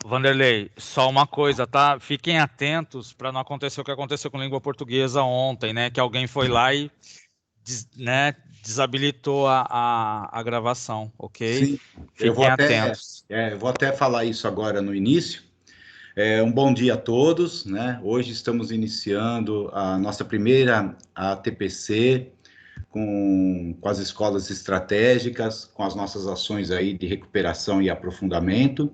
Vanderlei, só uma coisa, tá? Fiquem atentos para não acontecer o que aconteceu com língua portuguesa ontem, né? Que alguém foi lá e né, desabilitou a gravação, ok? Sim, Fiquem atentos. eu vou até falar isso agora no início. Um bom dia a todos, né? Hoje estamos iniciando a nossa primeira ATPC com as escolas estratégicas, com as nossas ações aí de recuperação e aprofundamento.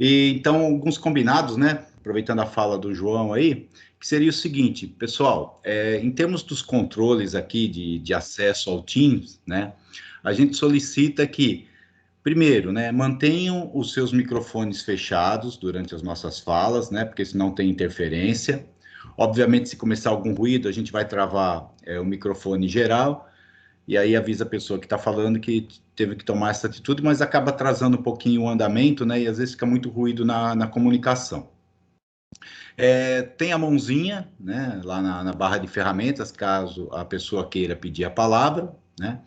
E então, alguns combinados, né? Aproveitando a fala do João aí, que seria o seguinte, pessoal, em termos dos controles aqui de acesso ao Teams, né? A gente solicita que, primeiro, né, mantenham os seus microfones fechados durante as nossas falas, né? Porque senão tem interferência. Obviamente, se começar algum ruído, a gente vai travar o microfone geral, e aí avisa a pessoa que está falando que teve que tomar essa atitude, mas acaba atrasando um pouquinho o andamento, né? E às vezes fica muito ruído na comunicação. Tem a mãozinha, né? Lá na barra de ferramentas, caso a pessoa queira pedir a palavra, né?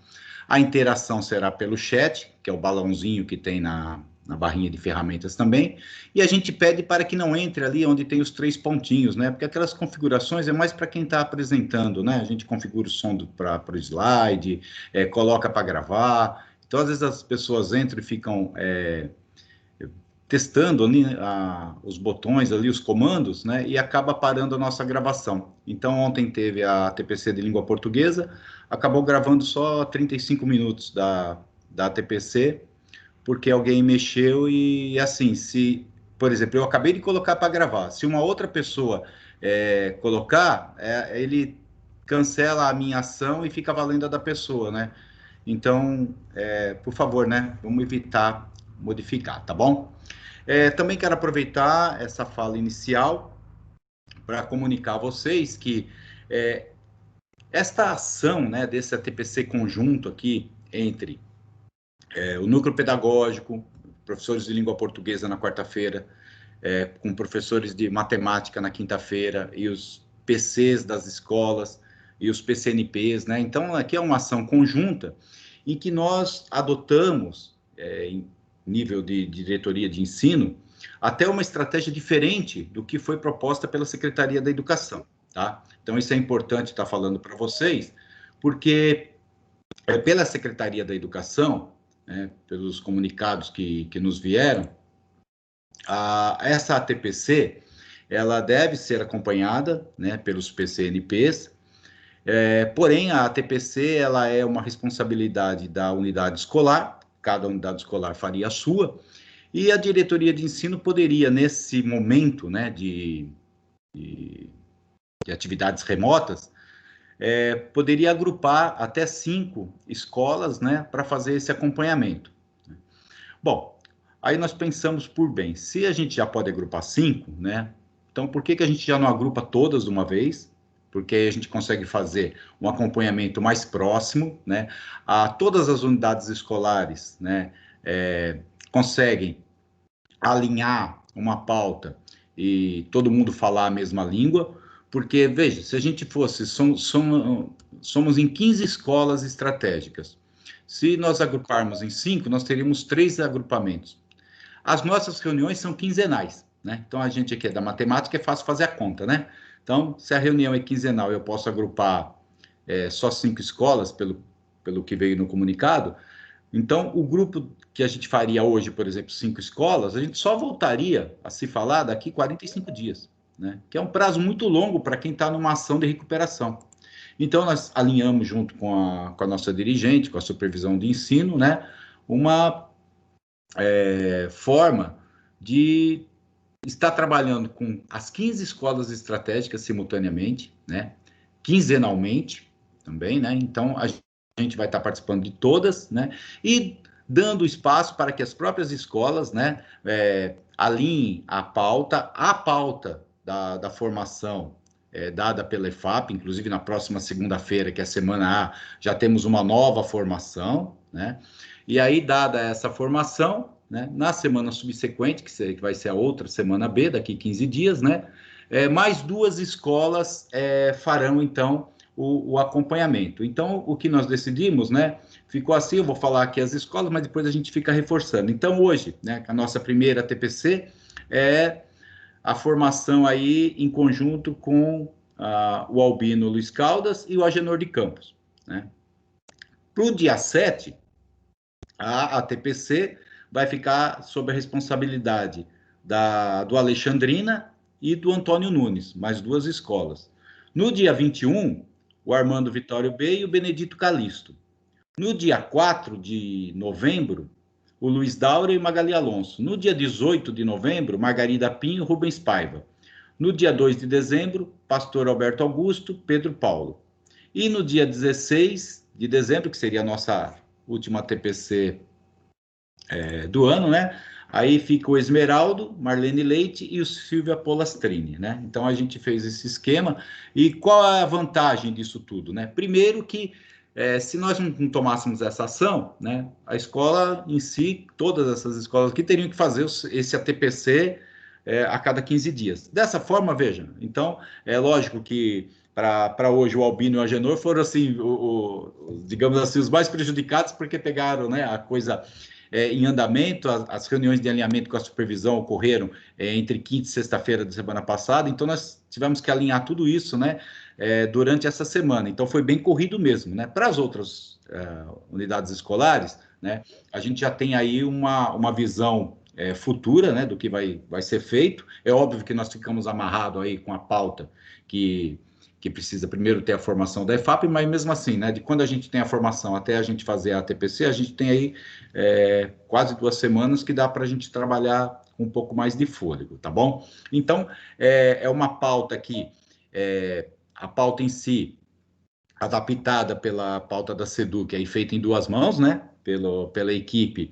A interação será pelo chat, que é o balãozinho que tem na barrinha de ferramentas também, e a gente pede para que não entre ali onde tem os 3 pontinhos, né? Porque aquelas configurações é mais para quem está apresentando, né? A gente configura o som para o slide, coloca para gravar. Então, às vezes as pessoas entram e ficam testando ali os botões ali, os comandos, né? E acaba parando a nossa gravação. Então, ontem teve a TPC de língua portuguesa, acabou gravando só 35 minutos da TPC, porque alguém mexeu e, assim, se, por exemplo, eu acabei de colocar para gravar, se uma outra pessoa colocar, ele cancela a minha ação e fica valendo a da pessoa, né? Então, por favor, né, vamos evitar modificar, tá bom? Também quero aproveitar essa fala inicial para comunicar a vocês que esta ação, né, desse ATPC conjunto aqui entre o núcleo pedagógico, professores de língua portuguesa na quarta-feira, com professores de matemática na quinta-feira e os PCs das escolas e os PCNPs, né? Então, aqui é uma ação conjunta em que nós adotamos, em nível de diretoria de ensino, até uma estratégia diferente do que foi proposta pela Secretaria da Educação, tá? Então, isso é importante estar falando para vocês, porque pela Secretaria da Educação, pelos comunicados que nos vieram, essa ATPC, ela deve ser acompanhada, né, pelos PCNPs, porém, a ATPC, ela é uma responsabilidade da unidade escolar, cada unidade escolar faria a sua, e a diretoria de ensino poderia, nesse momento, né, de atividades remotas, poderia agrupar até 5 escolas, né, para fazer esse acompanhamento. Bom, aí nós pensamos por bem, se a gente já pode agrupar 5, né, então por que a gente já não agrupa todas de uma vez? Porque aí a gente consegue fazer um acompanhamento mais próximo, né? Todas as unidades escolares, né, conseguem alinhar uma pauta e todo mundo falar a mesma língua, porque, veja, se a gente fosse, somos em 15 escolas estratégicas. Se nós agruparmos em 5, nós teríamos 3 agrupamentos. As nossas reuniões são quinzenais, né? Então, a gente aqui é da matemática, é fácil fazer a conta, né? Então, se a reunião é quinzenal, eu posso agrupar só 5 escolas, pelo que veio no comunicado. Então, o grupo que a gente faria hoje, por exemplo, 5 escolas, a gente só voltaria a se falar daqui 45 dias, né? Que é um prazo muito longo para quem está numa ação de recuperação. Então, nós alinhamos junto com a nossa dirigente, com a supervisão de ensino, né? Uma forma de estar trabalhando com as 15 escolas estratégicas simultaneamente, né? Quinzenalmente também, né? Então, a gente vai estar participando de todas, né? E dando espaço para que as próprias escolas, né, alinhem a pauta da formação dada pela EFAP, inclusive na próxima segunda-feira, que é a semana A, já temos uma nova formação, né? E aí, dada essa formação, né, na semana subsequente, que vai ser a outra semana B, daqui 15 dias, né, mais 2 escolas farão, então, o acompanhamento. Então, o que nós decidimos, né, ficou assim, eu vou falar aqui as escolas, mas depois a gente fica reforçando. Então, hoje, né, a nossa primeira TPC é a formação aí em conjunto com o Albino Luiz Caldas e o Agenor de Campos, né? Para o dia 7, a TPC vai ficar sob a responsabilidade do Alexandrina e do Antônio Nunes, mais duas escolas. No dia 21, o Armando Vitório B e o Benedito Calixto. No dia 4 de novembro, o Luiz Daura e Magali Alonso. No dia 18 de novembro, Margarida Pinho e Rubens Paiva. No dia 2 de dezembro, Pastor Alberto Augusto, Pedro Paulo. E no dia 16 de dezembro, que seria a nossa última TPC do ano, né? Aí fica o Esmeraldo, Marlene Leite e o Silvia Polastrini, né? Então a gente fez esse esquema. E qual é a vantagem disso tudo, né? Primeiro que se nós não tomássemos essa ação, né, a escola em si, todas essas escolas aqui teriam que fazer esse ATPC a cada 15 dias. Dessa forma, veja, então é lógico que para hoje o Albino e o Agenor foram assim, digamos assim, os mais prejudicados porque pegaram, né, a coisa em andamento, as reuniões de alinhamento com a supervisão ocorreram entre quinta e sexta-feira da semana passada, então nós tivemos que alinhar tudo isso, né, durante essa semana. Então foi bem corrido mesmo, né? Para as outras unidades escolares, né, a gente já tem aí uma visão futura, né, do que vai ser feito. É óbvio que nós ficamos amarrados aí com a pauta que precisa primeiro ter a formação da EFAP, mas mesmo assim, né, de quando a gente tem a formação até a gente fazer a TPC, a gente tem aí quase 2 semanas que dá para a gente trabalhar com um pouco mais de fôlego, tá bom? Então, é uma pauta que, a pauta em si, adaptada pela pauta da SEDUC, aí feita em 2 mãos, né, pela equipe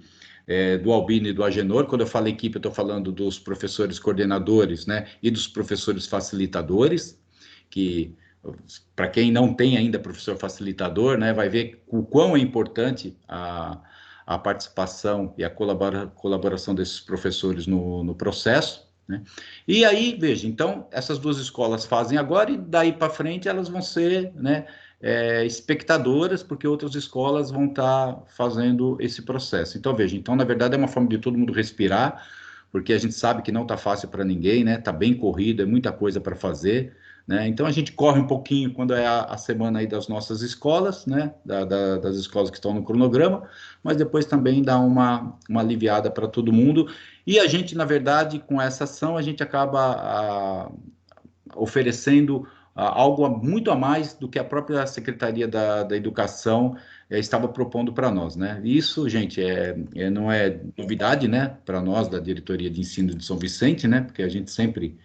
do Albino e do Agenor. Quando eu falo equipe, eu estou falando dos professores coordenadores, né, e dos professores facilitadores, que, para quem não tem ainda professor facilitador, né, vai ver o quão é importante a participação e a colaboração desses professores no processo, né? E aí, veja, então, essas 2 escolas fazem agora e daí para frente elas vão ser, né, espectadoras, porque outras escolas vão estar fazendo esse processo. Então, veja, então, na verdade, é uma forma de todo mundo respirar, porque a gente sabe que não está fácil para ninguém, né? Está bem corrido, é muita coisa para fazer, né? Então, a gente corre um pouquinho quando é a semana aí das nossas escolas, né? Das escolas que estão no cronograma, mas depois também dá uma aliviada para todo mundo. E a gente, na verdade, com essa ação, a gente acaba oferecendo algo muito a mais do que a própria Secretaria da Educação estava propondo para nós, né? Isso, gente, não é novidade, né, para nós da Diretoria de Ensino de São Vicente, né, porque a gente sempre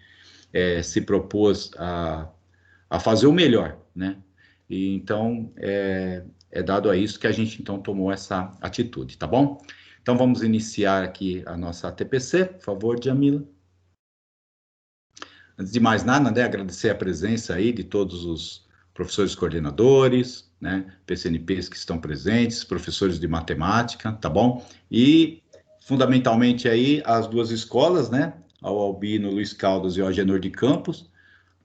se propôs a fazer o melhor, né? E então é dado a isso que a gente então tomou essa atitude, tá bom? Então vamos iniciar aqui a nossa TPC, por favor, Djamila. Antes de mais nada, né, agradecer a presença aí de todos os professores coordenadores, né, PCNPs que estão presentes, professores de matemática, tá bom? E, fundamentalmente, aí as 2 escolas, né, ao Albino Luiz Caldas e ao Agenor de Campos,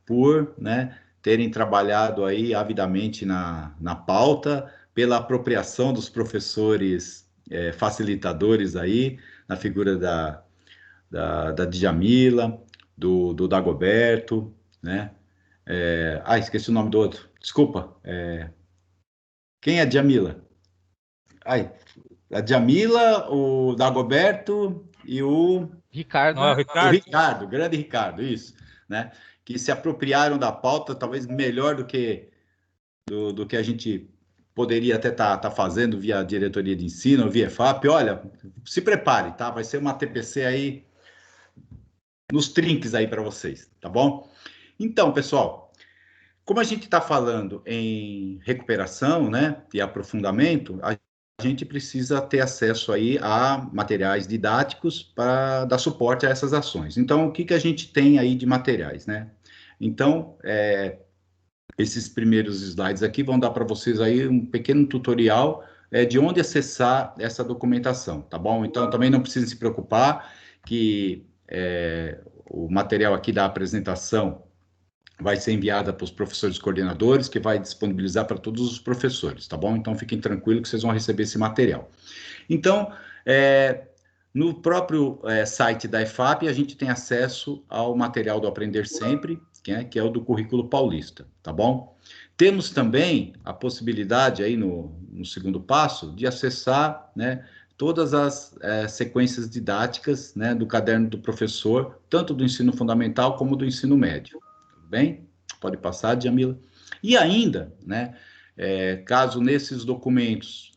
por, né, terem trabalhado aí avidamente na pauta, pela apropriação dos professores facilitadores aí, na figura da Djamila, do Dagoberto, né? Esqueci o nome do outro. Desculpa. Quem é a Djamila? A Djamila, o Dagoberto e o Ricardo. Não é o o Ricardo? Ricardo, o grande Ricardo, isso, né? Que se apropriaram da pauta, talvez melhor do que a gente poderia até tá fazendo via diretoria de ensino, via EFAP. Olha, se prepare, tá? Vai ser uma TPC aí nos trinques aí para vocês, tá bom? Então, pessoal, como a gente está falando em recuperação, né, e aprofundamento, a gente precisa ter acesso aí a materiais didáticos para dar suporte a essas ações. Então, o que a gente tem aí de materiais, né? Então, esses primeiros slides aqui vão dar para vocês aí um pequeno tutorial de onde acessar essa documentação, tá bom? Então, também não precisa se preocupar que o material aqui da apresentação vai ser enviada para os professores coordenadores, que vai disponibilizar para todos os professores, tá bom? Então, fiquem tranquilos que vocês vão receber esse material. Então, no próprio site da EFAP, a gente tem acesso ao material do Aprender Sempre, que é o do Currículo Paulista, tá bom? Temos também a possibilidade, aí no segundo passo, de acessar, né, todas as sequências didáticas, né, do caderno do professor, tanto do ensino fundamental como do ensino médio. Tudo bem? Pode passar, Djamila. E ainda, né, caso nesses documentos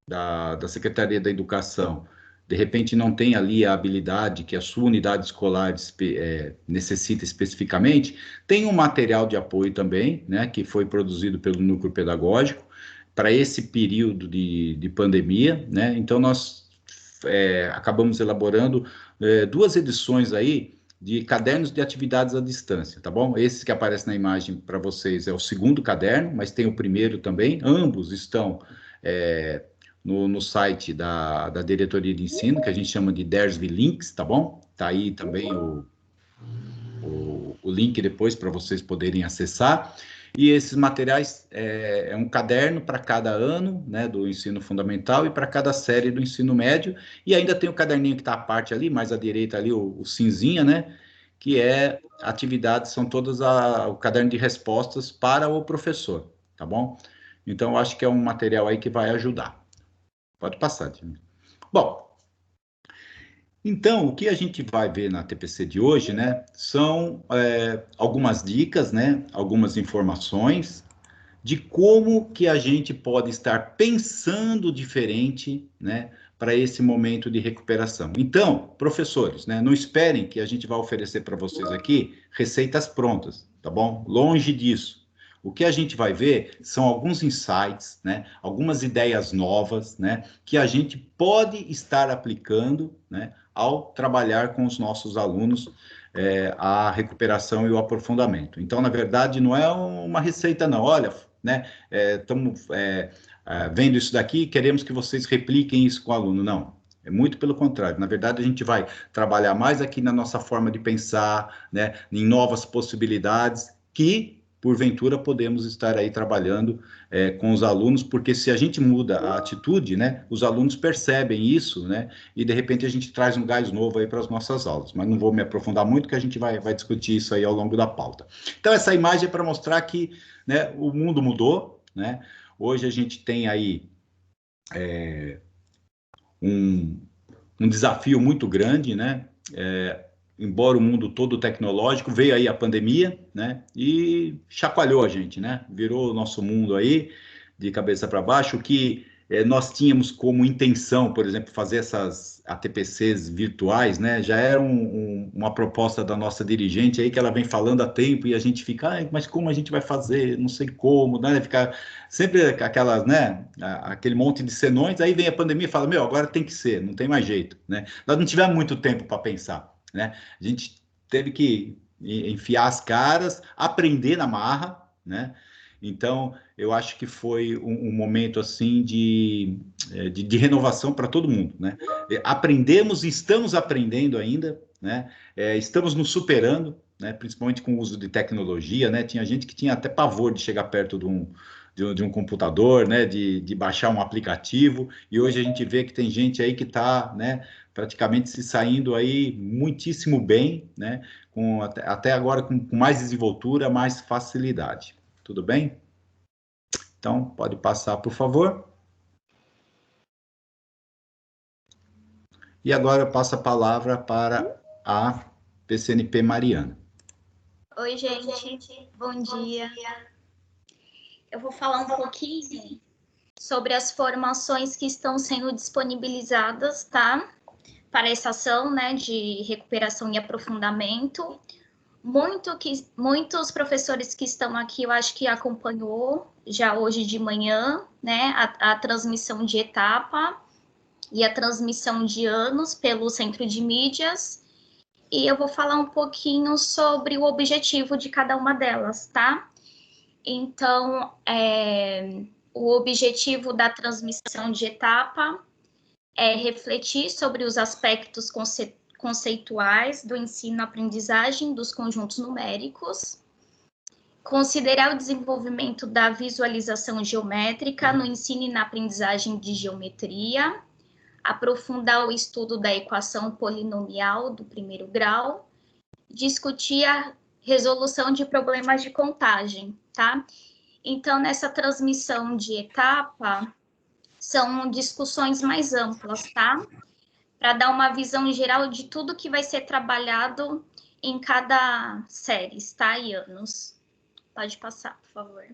da Secretaria da Educação, de repente não tem ali a habilidade que a sua unidade escolar necessita especificamente, tem um material de apoio também, né, que foi produzido pelo Núcleo Pedagógico, para esse período de pandemia, né, então nós acabamos elaborando 2 edições aí de cadernos de atividades à distância, tá bom? Esse que aparece na imagem para vocês é o segundo caderno, mas tem o primeiro também, ambos estão no site da Diretoria de Ensino, que a gente chama de DERSV Links, tá bom? Tá aí também o link depois para vocês poderem acessar. E esses materiais é um caderno para cada ano, né, do ensino fundamental e para cada série do ensino médio. E ainda tem o caderninho que está à parte ali, mais à direita ali, o cinzinha, né, que atividades, são todas o caderno de respostas para o professor, tá bom? Então, eu acho que é um material aí que vai ajudar. Pode passar, Tim. Bom, então, o que a gente vai ver na TPC de hoje, né, são algumas dicas, né, algumas informações de como que a gente pode estar pensando diferente, né, para esse momento de recuperação. Então, professores, né, não esperem que a gente vai oferecer para vocês aqui receitas prontas, tá bom? Longe disso. O que a gente vai ver são alguns insights, né, algumas ideias novas, né, que a gente pode estar aplicando, né, ao trabalhar com os nossos alunos a recuperação e o aprofundamento. Então, na verdade, não é uma receita, não. Olha, né, estamos vendo isso daqui, queremos que vocês repliquem isso com o aluno. Não, é muito pelo contrário. Na verdade, a gente vai trabalhar mais aqui na nossa forma de pensar, né, em novas possibilidades que porventura podemos estar aí trabalhando com os alunos, porque se a gente muda a atitude, né, os alunos percebem isso, né, e de repente a gente traz um gás novo aí para as nossas aulas, mas não vou me aprofundar muito, que a gente vai discutir isso aí ao longo da pauta. Então, essa imagem é para mostrar que, né, o mundo mudou, né, hoje a gente tem aí um desafio muito grande, né, embora o mundo todo tecnológico, veio aí a pandemia, né, e chacoalhou a gente, né, virou o nosso mundo aí de cabeça para baixo, que nós tínhamos como intenção, por exemplo, fazer essas ATPCs virtuais, né, já era uma proposta da nossa dirigente aí, que ela vem falando há tempo, e a gente fica, mas como a gente vai fazer? Não sei como, né, ficar sempre aquelas, né, aquele monte de senões, aí vem a pandemia e fala, meu, agora tem que ser, não tem mais jeito, né, nós não tivemos muito tempo para pensar, né? A gente teve que enfiar as caras, aprender na marra, né? Então, eu acho que foi um momento assim de renovação para todo mundo, né? Aprendemos e estamos aprendendo ainda, né? Estamos nos superando, né? Principalmente com o uso de tecnologia, né? Tinha gente que tinha até pavor de chegar perto de um computador, né? De baixar um aplicativo, e hoje a gente vê que tem gente aí que está, né, praticamente se saindo aí muitíssimo bem, né? Até agora com mais desenvoltura, mais facilidade. Tudo bem? Então, pode passar, por favor. E agora eu passo a palavra para a PCNP Mariana. Oi, gente. Bom dia. Eu vou falar um pouquinho sobre as formações que estão sendo disponibilizadas, tá? Para essa ação, né, de recuperação e aprofundamento. Muitos professores que estão aqui, eu acho que acompanhou já hoje de manhã, né, a transmissão de etapa e a transmissão de anos pelo Centro de Mídias. E eu vou falar um pouquinho sobre o objetivo de cada uma delas, tá? Então, o objetivo da transmissão de etapa é refletir sobre os aspectos conceituais do ensino-aprendizagem dos conjuntos numéricos, considerar o desenvolvimento da visualização geométrica no ensino e na aprendizagem de geometria, aprofundar o estudo da equação polinomial do primeiro grau, discutir a resolução de problemas de contagem, tá? Então, nessa transmissão de etapa, são discussões mais amplas, tá? Para dar uma visão geral de tudo que vai ser trabalhado em cada série, tá? E anos. Pode passar, por favor.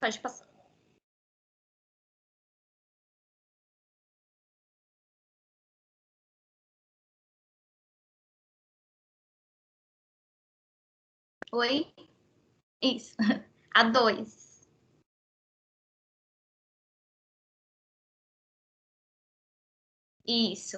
Pode passar. Oi? Isso. A 2. Isso.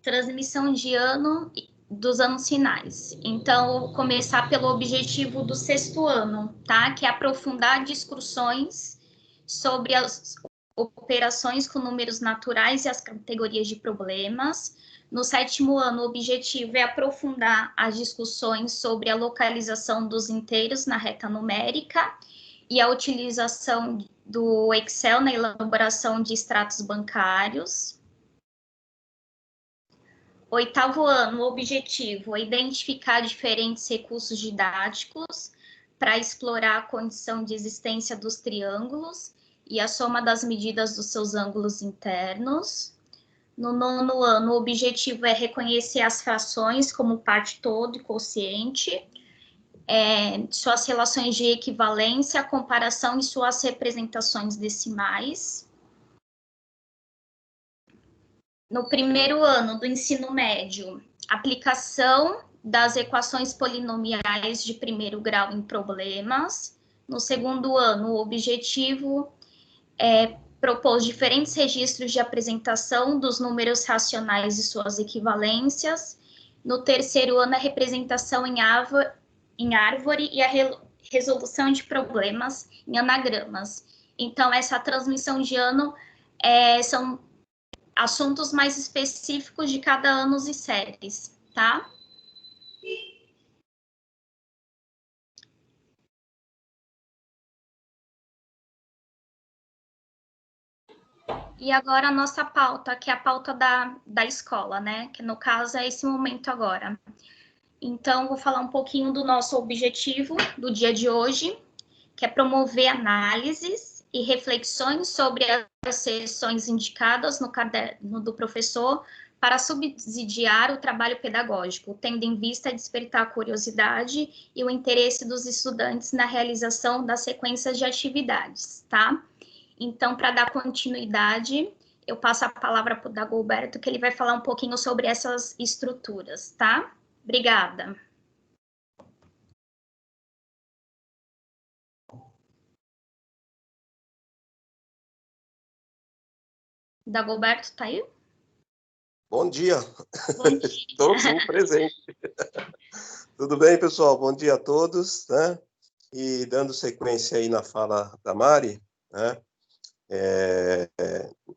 Transmissão de ano dos anos finais. Então, vou começar pelo objetivo do 6º ano, tá? Que é aprofundar discussões sobre as operações com números naturais e as categorias de problemas. No 7º ano, o objetivo é aprofundar as discussões sobre a localização dos inteiros na reta numérica e a utilização do Excel na elaboração de extratos bancários. 8º ano, o objetivo é identificar diferentes recursos didáticos para explorar a condição de existência dos triângulos e a soma das medidas dos seus ângulos internos. No 9º ano, o objetivo é reconhecer as frações como parte todo e quociente, suas relações de equivalência, comparação e suas representações decimais. No 1º ano do ensino médio, aplicação das equações polinomiais de 1º grau em problemas. No 2º ano, o objetivo é propor diferentes registros de apresentação dos números racionais e suas equivalências. No 3º ano, a representação em árvore e a resolução de problemas em anagramas. Então, essa transmissão de ano são assuntos mais específicos de cada ano e séries, tá? E agora a nossa pauta, que é a pauta da escola, né? Que no caso é esse momento agora. Então, vou falar um pouquinho do nosso objetivo do dia de hoje, que é promover análises e reflexões sobre as sessões indicadas no caderno do professor para subsidiar o trabalho pedagógico, tendo em vista despertar a curiosidade e o interesse dos estudantes na realização das sequências de atividades, tá? Então, para dar continuidade, eu passo a palavra para o Dagoberto, que ele vai falar um pouquinho sobre essas estruturas, tá? Obrigada. Dagoberto, tá aí? Bom dia. Bom dia. Estou sim, presente. Tudo bem, pessoal? Bom dia a todos, né? E dando sequência aí na fala da Mari, né?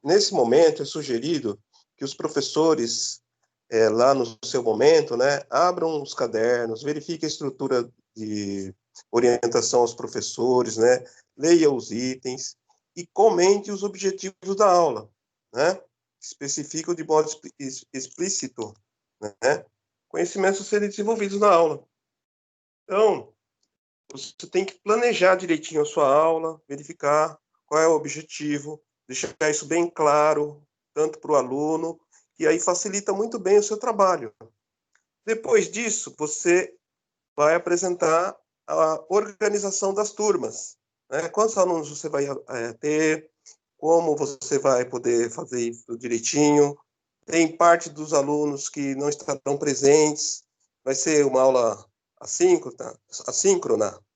Nesse momento é sugerido que os professores, lá no seu momento, né, abram os cadernos, verifiquem a estrutura de orientação aos professores, né? Leia os itens e comente os objetivos da aula, né? Especificam de modo explícito, né? Conhecimentos a serem desenvolvidos na aula. Então, você tem que planejar direitinho a sua aula, verificar qual é o objetivo, deixar isso bem claro, tanto para o aluno, e aí facilita muito bem o seu trabalho. Depois disso, você vai apresentar a organização das turmas, né? Quantos alunos você vai ter, como você vai poder fazer isso direitinho. Tem parte dos que não estarão presentes, vai ser uma aula assíncrona,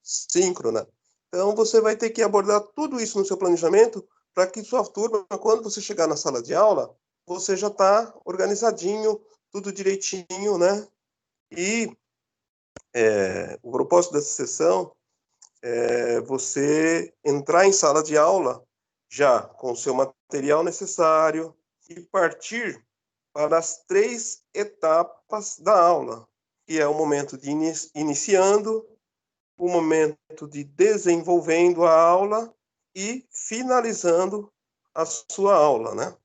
síncrona. Então, você vai ter que abordar tudo isso no seu planejamento para que sua turma, quando você chegar na sala de aula, você já está organizadinho, tudo direitinho, né? E o propósito dessa sessão você entrar em sala de aula já com o seu material necessário e partir para as 3 etapas da aula, que é o momento de iniciando, o momento de desenvolvendo a aula e finalizando a sua aula, né?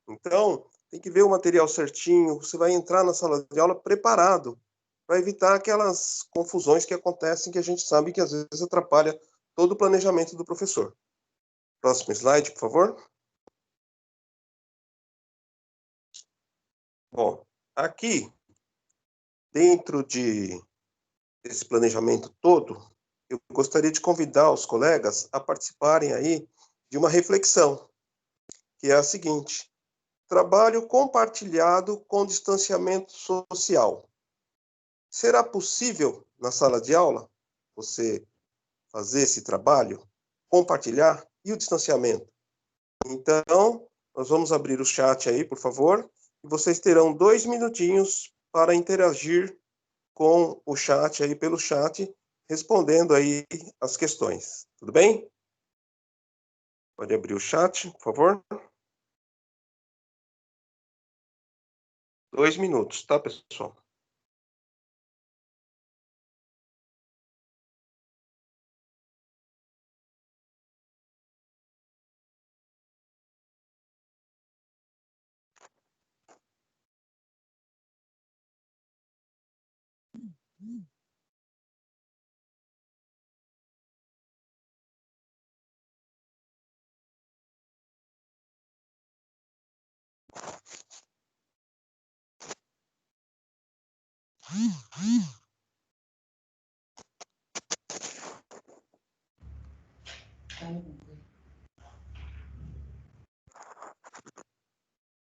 Então, tem que ver o material certinho, você vai entrar na sala de aula preparado, para evitar aquelas confusões que acontecem, que a gente sabe que às vezes atrapalha todo o planejamento do professor. Próximo slide, por favor. Bom, aqui, dentro desse planejamento todo, eu gostaria de convidar os colegas a participarem aí de uma reflexão, que é a seguinte: trabalho compartilhado com distanciamento social. Será possível, na sala de aula, você fazer esse trabalho, compartilhar e o distanciamento? Então, nós vamos abrir o chat aí, por favor, e vocês terão 2 minutinhos para interagir com o chat aí, pelo chat, respondendo aí as questões. Tudo bem? Pode abrir o chat, por favor. 2 minutos, tá, pessoal?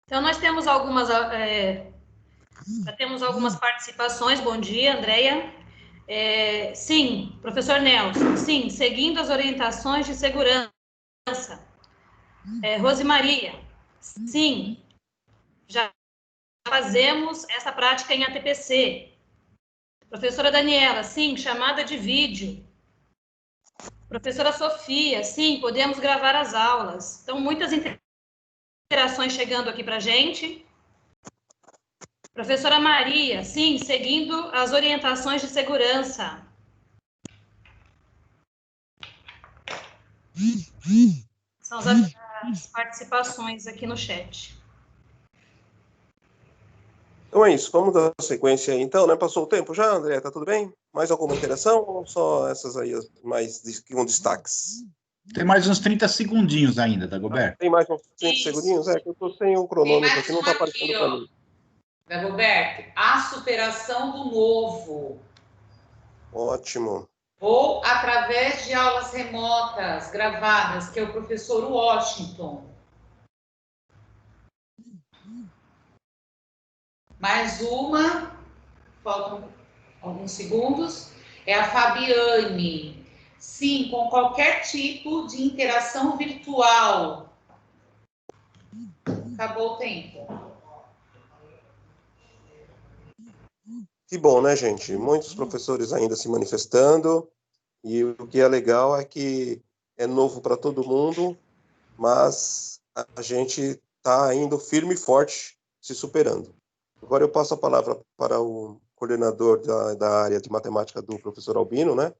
Então, nós temos já temos algumas participações. Bom dia, Andréia. Sim, professor Nelson, sim, seguindo as orientações de segurança. Rosemaria, sim, já fazemos essa prática em ATPC. Professora Daniela, sim, chamada de vídeo. Professora Sofia, sim, podemos gravar as aulas. Então, muitas interações chegando aqui para a gente. Professora Maria, sim, seguindo as orientações de segurança. São as participações aqui no chat. Então é isso, vamos dar sequência aí então, né? Passou o tempo já, André? Tá tudo bem? Mais alguma interação ou só essas aí, mais com destaques? Tem mais uns 30 segundinhos ainda, Dagoberto. Tem mais uns 30 segundinhos? Que eu tô sem o cronômetro aqui, não tá aparecendo para mim. Dagoberto, a superação do novo. Ótimo. Ou através de aulas remotas gravadas, que é o professor Washington. Mais uma, faltam alguns segundos, é a Fabiane. Sim, com qualquer tipo de interação virtual. Acabou o tempo. Que bom, né, gente? Muitos professores ainda se manifestando, e o que é legal é que é novo para todo mundo, mas a gente está indo firme e forte, se superando. Agora eu passo a palavra para o coordenador da área de matemática do professor Albino, né?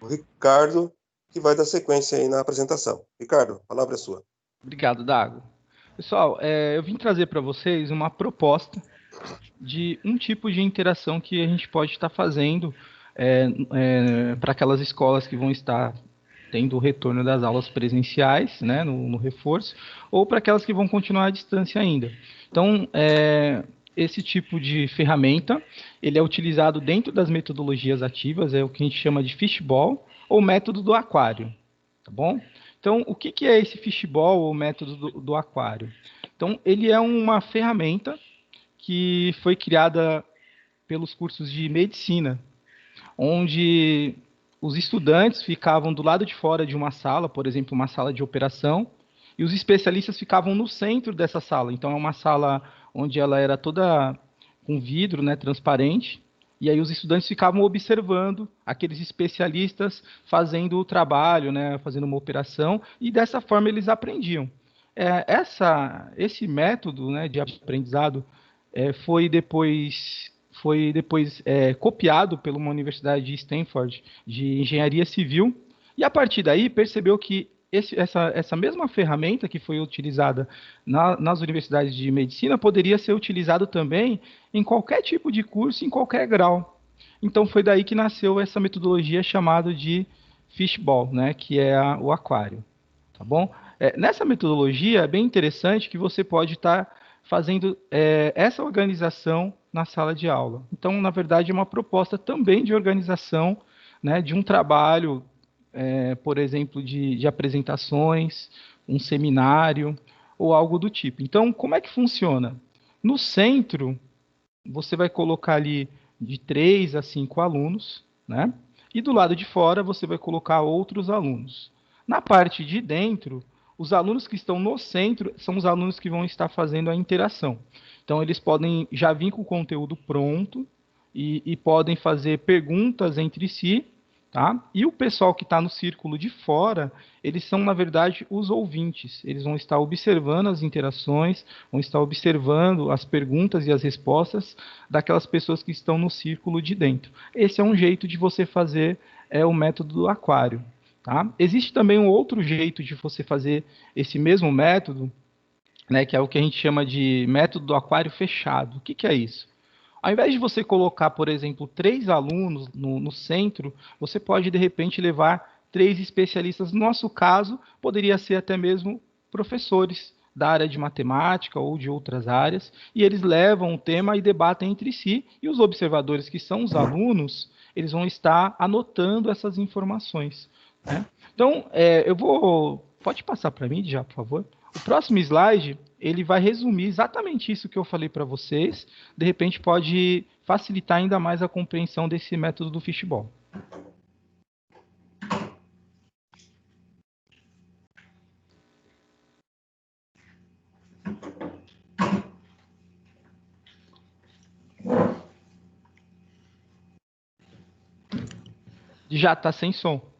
O Ricardo, que vai dar sequência aí na apresentação. Ricardo, a palavra é sua. Obrigado, Dago. Pessoal, eu vim trazer para vocês uma proposta de um tipo de interação que a gente pode estar fazendo para aquelas escolas que vão estar tendo o retorno das aulas presenciais, né, no reforço, ou para aquelas que vão continuar à distância ainda. Então, esse tipo de ferramenta, ele é utilizado dentro das metodologias ativas, é o que a gente chama de fishbowl, ou método do aquário, tá bom? Então, o que é esse fishbowl, ou método do aquário? Então, ele é uma ferramenta que foi criada pelos cursos de medicina, onde os estudantes ficavam do lado de fora de uma sala, por exemplo, uma sala de operação, e os especialistas ficavam no centro dessa sala. Então, é uma sala onde ela era toda com vidro, né, transparente, E aí os estudantes ficavam observando aqueles especialistas fazendo o trabalho, né, fazendo uma operação, e dessa forma eles aprendiam. Esse método, né, de aprendizado foi depois copiado por uma universidade de Stanford de engenharia civil, e a partir daí percebeu que essa mesma ferramenta que foi utilizada nas universidades de medicina poderia ser utilizada também em qualquer tipo de curso, em qualquer grau. Então foi daí que nasceu essa metodologia chamada de fishbowl, né, que é o aquário. Tá bom? Nessa metodologia é bem interessante que você pode estar fazendo essa organização na sala de aula. Então, na verdade, é uma proposta também de organização, né, de um trabalho, por exemplo, de apresentações, um seminário ou algo do tipo. Então, como é que funciona? No centro, você vai colocar ali de 3 a 5 alunos, né? E do lado de fora, você vai colocar outros alunos. Na parte de dentro, os alunos que estão no centro são os alunos que vão estar fazendo a interação. Então, eles podem já vir com o conteúdo pronto e podem fazer perguntas entre si, tá? E o pessoal que está no círculo de fora, eles são, na verdade, os ouvintes. Eles vão estar observando as interações, vão estar observando as perguntas e as respostas daquelas pessoas que estão no círculo de dentro. Esse é um jeito de você fazer o método do aquário. Tá? Existe também um outro jeito de você fazer esse mesmo método, né, que é o que a gente chama de método do aquário fechado. O que é isso? Ao invés de você colocar, por exemplo, 3 alunos no centro, você pode, de repente, levar 3 especialistas. No nosso caso, poderia ser até mesmo professores da área de matemática ou de outras áreas, e eles levam o tema e debatem entre si, e os observadores, que são os alunos, eles vão estar anotando essas informações. Né? Então, pode passar para mim, já, por favor? O próximo slide, ele vai resumir exatamente isso que eu falei para vocês. De repente, pode facilitar ainda mais a compreensão desse método do fishbowl. Já está sem som.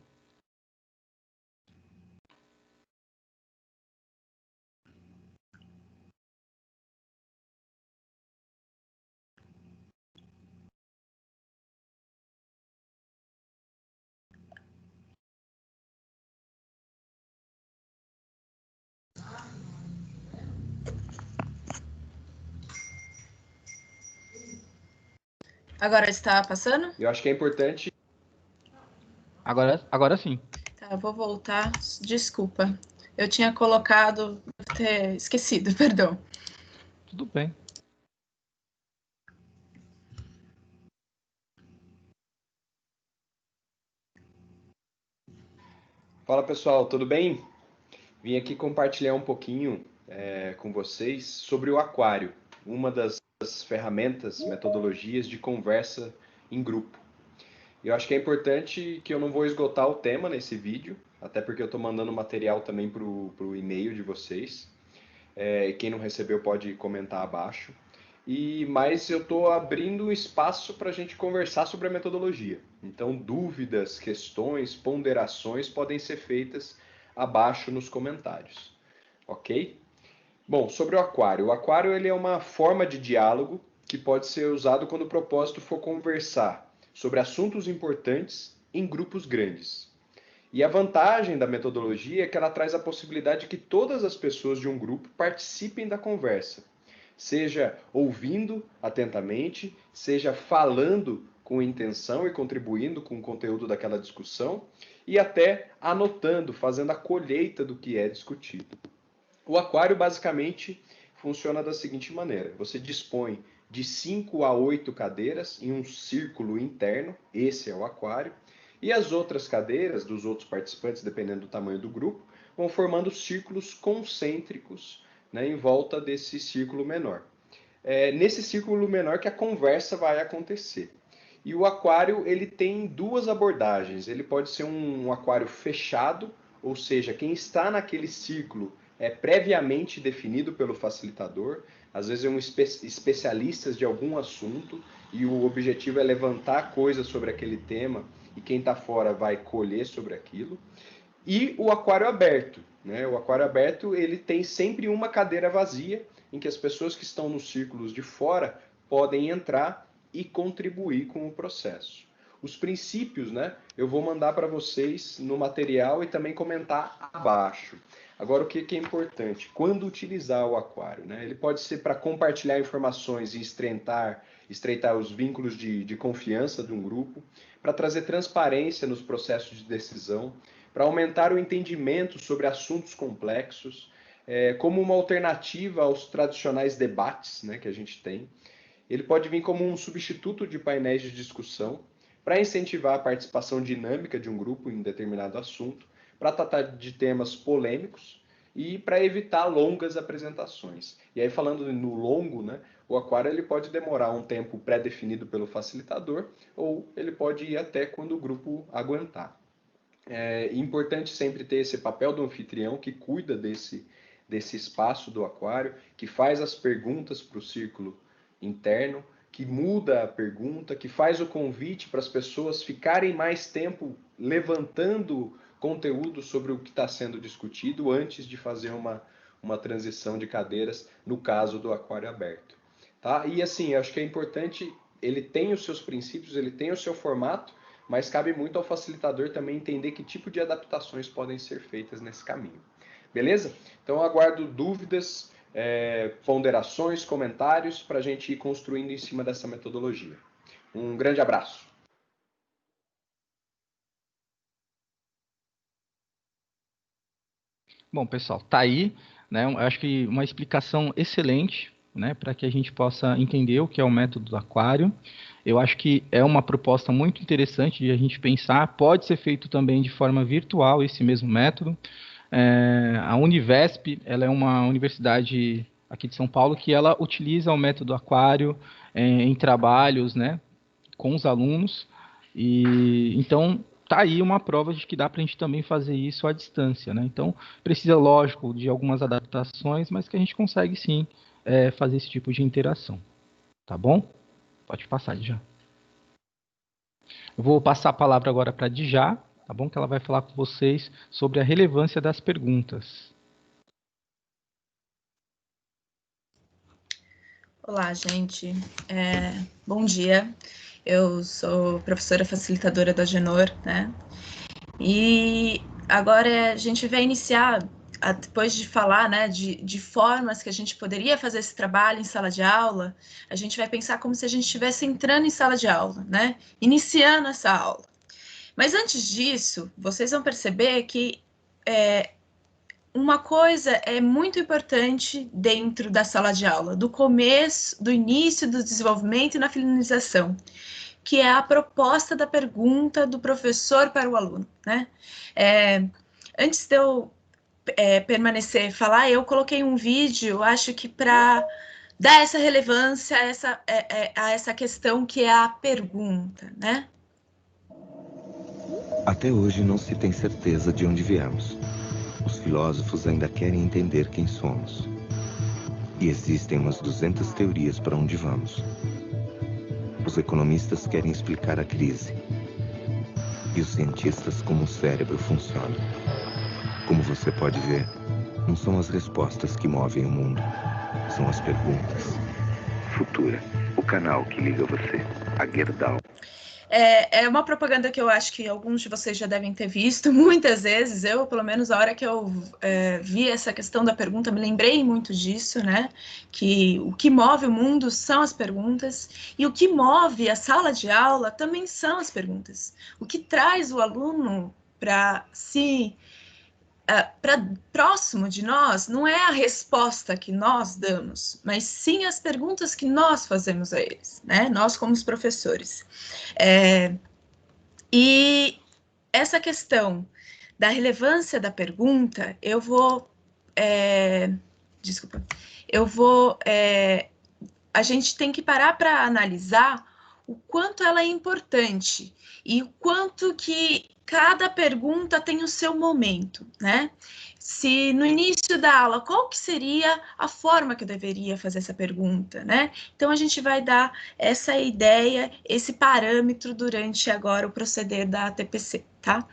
Agora está passando? Eu acho que é importante. Agora sim. Tá, vou voltar. Desculpa. Eu tinha colocado, ter esquecido, perdão. Tudo bem. Fala pessoal, tudo bem? Vim aqui compartilhar um pouquinho com vocês sobre o aquário, uma das ferramentas, metodologias de conversa em grupo. Eu acho que é importante que eu não vou esgotar o tema nesse vídeo, até porque eu estou mandando material também para o e-mail de vocês. Quem não recebeu pode comentar abaixo. Mas eu estou abrindo um espaço para a gente conversar sobre a metodologia. Então, dúvidas, questões, ponderações podem ser feitas abaixo nos comentários. Ok? Bom, sobre o aquário. O aquário ele é uma forma de diálogo que pode ser usado quando o propósito for conversar sobre assuntos importantes em grupos grandes. E a vantagem da metodologia é que ela traz a possibilidade de que todas as pessoas de um grupo participem da conversa, seja ouvindo atentamente, seja falando com intenção e contribuindo com o conteúdo daquela discussão, e até anotando, fazendo a colheita do que é discutido. O aquário basicamente funciona da seguinte maneira: você dispõe de 5 a 8 cadeiras em um círculo interno, esse é o aquário, e as outras cadeiras dos outros participantes, dependendo do tamanho do grupo, vão formando círculos concêntricos, né, em volta desse círculo menor. Nesse círculo menor que a conversa vai acontecer. E o aquário ele tem 2 abordagens. Ele pode ser um aquário fechado, ou seja, quem está naquele círculo é previamente definido pelo facilitador. às vezes especialistas de algum assunto, e o objetivo é levantar coisas sobre aquele tema, e quem está fora vai colher sobre aquilo. E o aquário aberto, né? O aquário aberto, ele tem sempre uma cadeira vazia, em que as pessoas que estão nos círculos de fora podem entrar e contribuir com o processo. Os princípios, né, eu vou mandar para vocês no material e também comentar abaixo. Agora, o que é importante? Quando utilizar o aquário, né? Ele pode ser para compartilhar informações e estreitar os vínculos de confiança de um grupo, para trazer transparência nos processos de decisão, para aumentar o entendimento sobre assuntos complexos, como uma alternativa aos tradicionais debates, né, que a gente tem. Ele pode vir como um substituto de painéis de discussão, para incentivar a participação dinâmica de um grupo em determinado assunto, para tratar de temas polêmicos e para evitar longas apresentações. E aí, falando no longo, né, o aquário ele pode demorar um tempo pré-definido pelo facilitador, ou ele pode ir até quando o grupo aguentar. É importante sempre ter esse papel do anfitrião que cuida desse espaço do aquário, que faz as perguntas para o círculo interno, que muda a pergunta, que faz o convite para as pessoas ficarem mais tempo levantando conteúdo sobre o que está sendo discutido antes de fazer uma transição de cadeiras, no caso do aquário aberto. Tá? E assim, acho que é importante, ele tem os seus princípios, ele tem o seu formato, mas cabe muito ao facilitador também entender que tipo de adaptações podem ser feitas nesse caminho. Beleza? Então eu aguardo dúvidas, ponderações, comentários, para a gente ir construindo em cima dessa metodologia. Um grande abraço. Bom, pessoal, tá aí, né? Eu acho que uma explicação excelente, né, para que a gente possa entender o que é o método do aquário. Eu acho que é uma proposta muito interessante de a gente pensar. Pode ser feito também de forma virtual esse mesmo método. A Univesp, ela é uma universidade aqui de São Paulo que ela utiliza o método aquário em trabalhos, né, com os alunos. E então tá aí uma prova de que dá para a gente também fazer isso à distância, né? Então precisa, lógico, de algumas adaptações, mas que a gente consegue sim fazer esse tipo de interação. Tá bom? Pode passar, Djá. Eu vou passar a palavra agora para a Djá, tá bom? Que ela vai falar com vocês sobre a relevância das perguntas. Olá, gente. Bom dia. Eu sou professora facilitadora da Agenor, né? E agora a gente vai iniciar, depois de falar, né, de formas que a gente poderia fazer esse trabalho em sala de aula, a gente vai pensar como se a gente estivesse entrando em sala de aula, né? Iniciando essa aula. Mas antes disso, vocês vão perceber que uma coisa é muito importante dentro da sala de aula, do começo, do início do desenvolvimento e na finalização, que é a proposta da pergunta do professor para o aluno, né? Antes de eu falar, eu coloquei um vídeo, acho que para dar essa relevância a essa questão que é a pergunta, né? Até hoje não se tem certeza de onde viemos. Os filósofos ainda querem entender quem somos. E existem umas 200 teorias para onde vamos. Os economistas querem explicar a crise. E os cientistas como o cérebro funciona. Como você pode ver, não são as respostas que movem o mundo. São as perguntas. Futura, o canal que liga você a Gerdau. É uma propaganda que eu acho que alguns de vocês já devem ter visto muitas vezes. Eu, pelo menos, a hora que eu vi essa questão da pergunta, me lembrei muito disso, né? Que o que move o mundo são as perguntas e o que move a sala de aula também são as perguntas. O que traz o aluno para próximo de nós não é a resposta que nós damos, mas sim as perguntas que nós fazemos a eles, né? Nós como os professores. E essa questão da relevância da pergunta, a gente tem que parar para analisar o quanto ela é importante e o quanto que cada pergunta tem o seu momento, né? Se no início da aula, qual que seria a forma que eu deveria fazer essa pergunta, né? Então, a gente vai dar essa ideia, esse parâmetro durante agora o proceder da TPC, tá?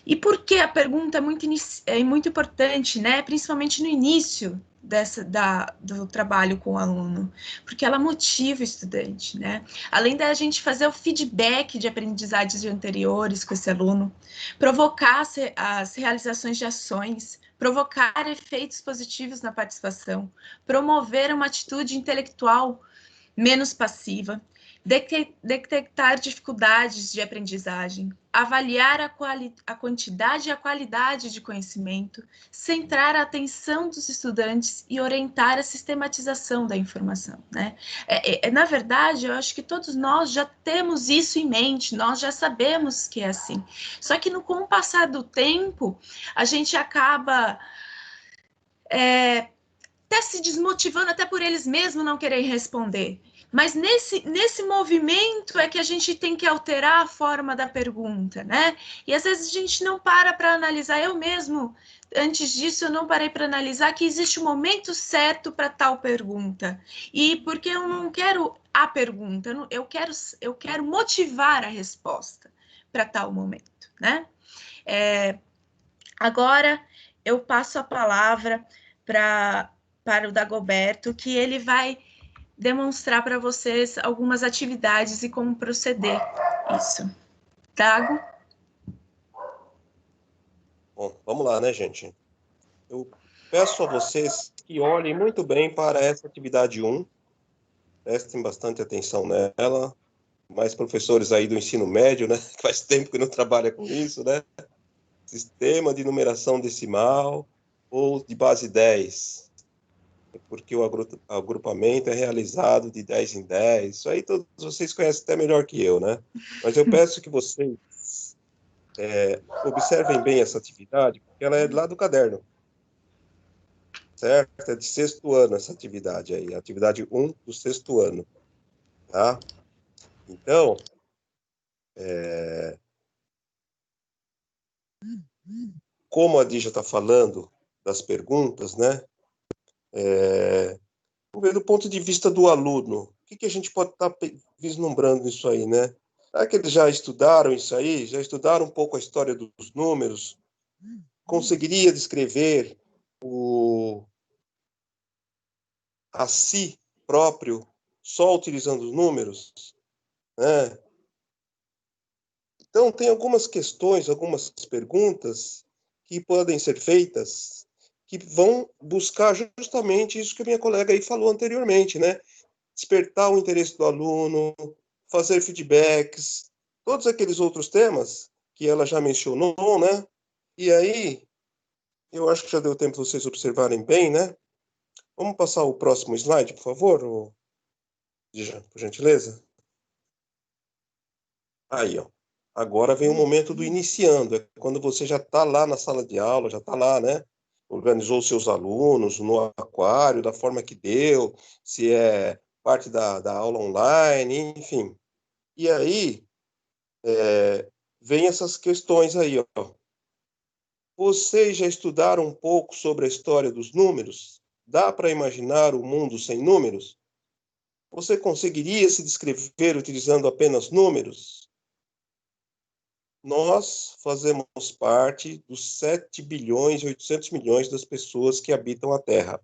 E por que a pergunta é muito importante, né? Principalmente no início do trabalho com o aluno, porque ela motiva o estudante, né? Além da gente fazer o feedback de aprendizagens anteriores com esse aluno, provocar as realizações de ações, provocar efeitos positivos na participação, promover uma atitude intelectual menos passiva, detectar dificuldades de aprendizagem, avaliar a quantidade e a qualidade de conhecimento, centrar a atenção dos estudantes e orientar a sistematização da informação, né? Na verdade, eu acho que todos nós já temos isso em mente, nós já sabemos que é assim. Só que com o passar do tempo, a gente acaba até se desmotivando, até por eles mesmos não querem responder. Mas nesse movimento é que a gente tem que alterar a forma da pergunta, né? E às vezes a gente não para analisar. Eu mesmo, antes disso, eu não parei para analisar que existe um momento certo para tal pergunta. E porque eu não quero a pergunta, eu quero motivar a resposta para tal momento, né? Agora eu passo a palavra para o Dagoberto, que ele vai demonstrar para vocês algumas atividades e como proceder isso. Dago? Bom, vamos lá, né, gente? Eu peço a vocês que olhem muito bem para essa atividade 1, prestem bastante atenção nela, mais professores aí do ensino médio, né, faz tempo que não trabalha com isso, né, sistema de numeração decimal ou de base 10, porque o agrupamento é realizado de 10 em 10, isso aí todos vocês conhecem até melhor que eu, né, mas eu peço que vocês observem bem essa atividade, porque ela é lá do caderno, certo? É de 6º ano essa atividade aí, atividade 1 do 6º ano, tá? Então, como a Dija está falando das perguntas, né? Vamos ver do ponto de vista do aluno, o que a gente pode estar vislumbrando nisso aí, né? Será que eles já estudaram isso aí? Já estudaram um pouco a história dos números? Conseguiria descrever a si próprio só utilizando os números, né? Então, tem algumas questões, algumas perguntas que podem ser feitas que vão buscar justamente isso que a minha colega aí falou anteriormente, né? Despertar o interesse do aluno, fazer feedbacks, todos aqueles outros temas que ela já mencionou, né? E aí, eu acho que já deu tempo de vocês observarem bem, né? Vamos passar o próximo slide, por favor, por gentileza? Aí, ó. Agora vem o momento do iniciando, é quando você já está lá na sala de aula, já está lá, né? Organizou os seus alunos no aquário, da forma que deu, se é parte da aula online, enfim. E aí, vem essas questões aí, ó. Vocês já estudaram um pouco sobre a história dos números? Dá para imaginar o mundo sem números? Você conseguiria se descrever utilizando apenas números? Nós fazemos parte dos 7 bilhões e 800 milhões das pessoas que habitam a Terra.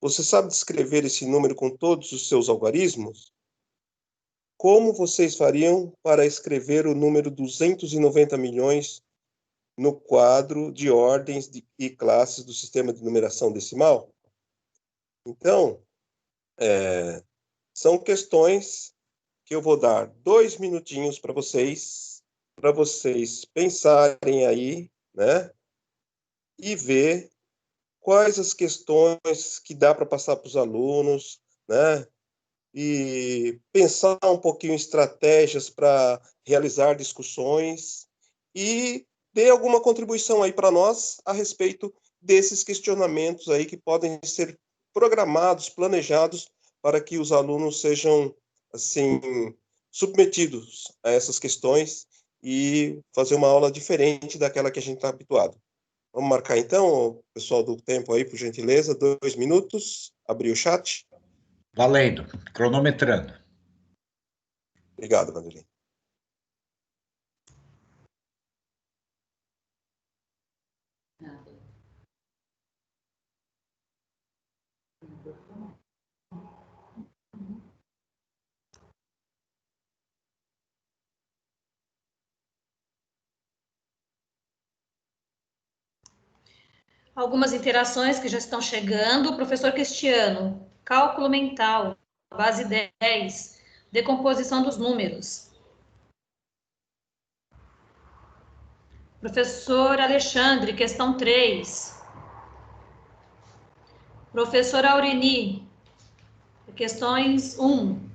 Você sabe descrever esse número com todos os seus algarismos? Como vocês fariam para escrever o número 290 milhões no quadro de ordens e classes do sistema de numeração decimal? Então, são questões que eu vou dar 2 minutinhos para vocês pensarem aí, né? E ver quais as questões que dá para passar para os alunos, né? E pensar um pouquinho em estratégias para realizar discussões e ter alguma contribuição aí para nós a respeito desses questionamentos aí que podem ser programados, planejados para que os alunos sejam, assim, submetidos a essas questões e fazer uma aula diferente daquela que a gente está habituado. Vamos marcar então, pessoal do tempo aí, por gentileza, 2 minutos, abrir o chat. Valendo, cronometrando. Obrigado, Vanderlei. Algumas interações que já estão chegando. Professor Cristiano, cálculo mental, base 10, decomposição dos números. Professor Alexandre, questão 3. Professor Aureni, questões 1.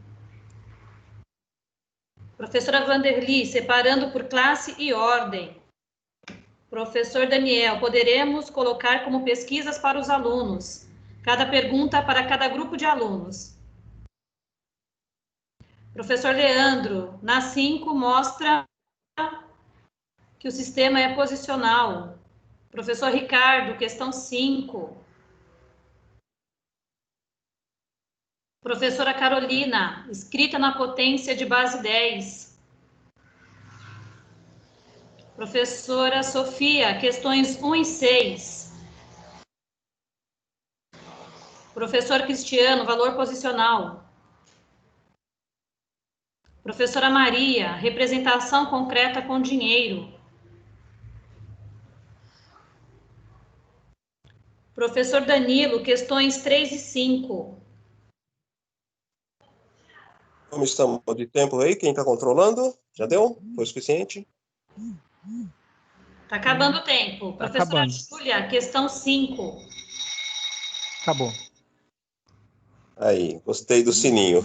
Professora Vanderly, separando por classe e ordem. Professor Daniel, poderemos colocar como pesquisas para os alunos. Cada pergunta para cada grupo de alunos. Professor Leandro, na 5 mostra que o sistema é posicional. Professor Ricardo, questão 5. Professora Carolina, escrita na potência de base 10. Professora Sofia, questões 1 e 6. Professor Cristiano, valor posicional. Professora Maria, representação concreta com dinheiro. Professor Danilo, questões 3 e 5. Como estamos de tempo aí? Quem está controlando? Já deu? Foi o suficiente? Está acabando o tempo. Tá Professora acabando. Júlia, questão 5. Acabou. Aí, gostei do sininho.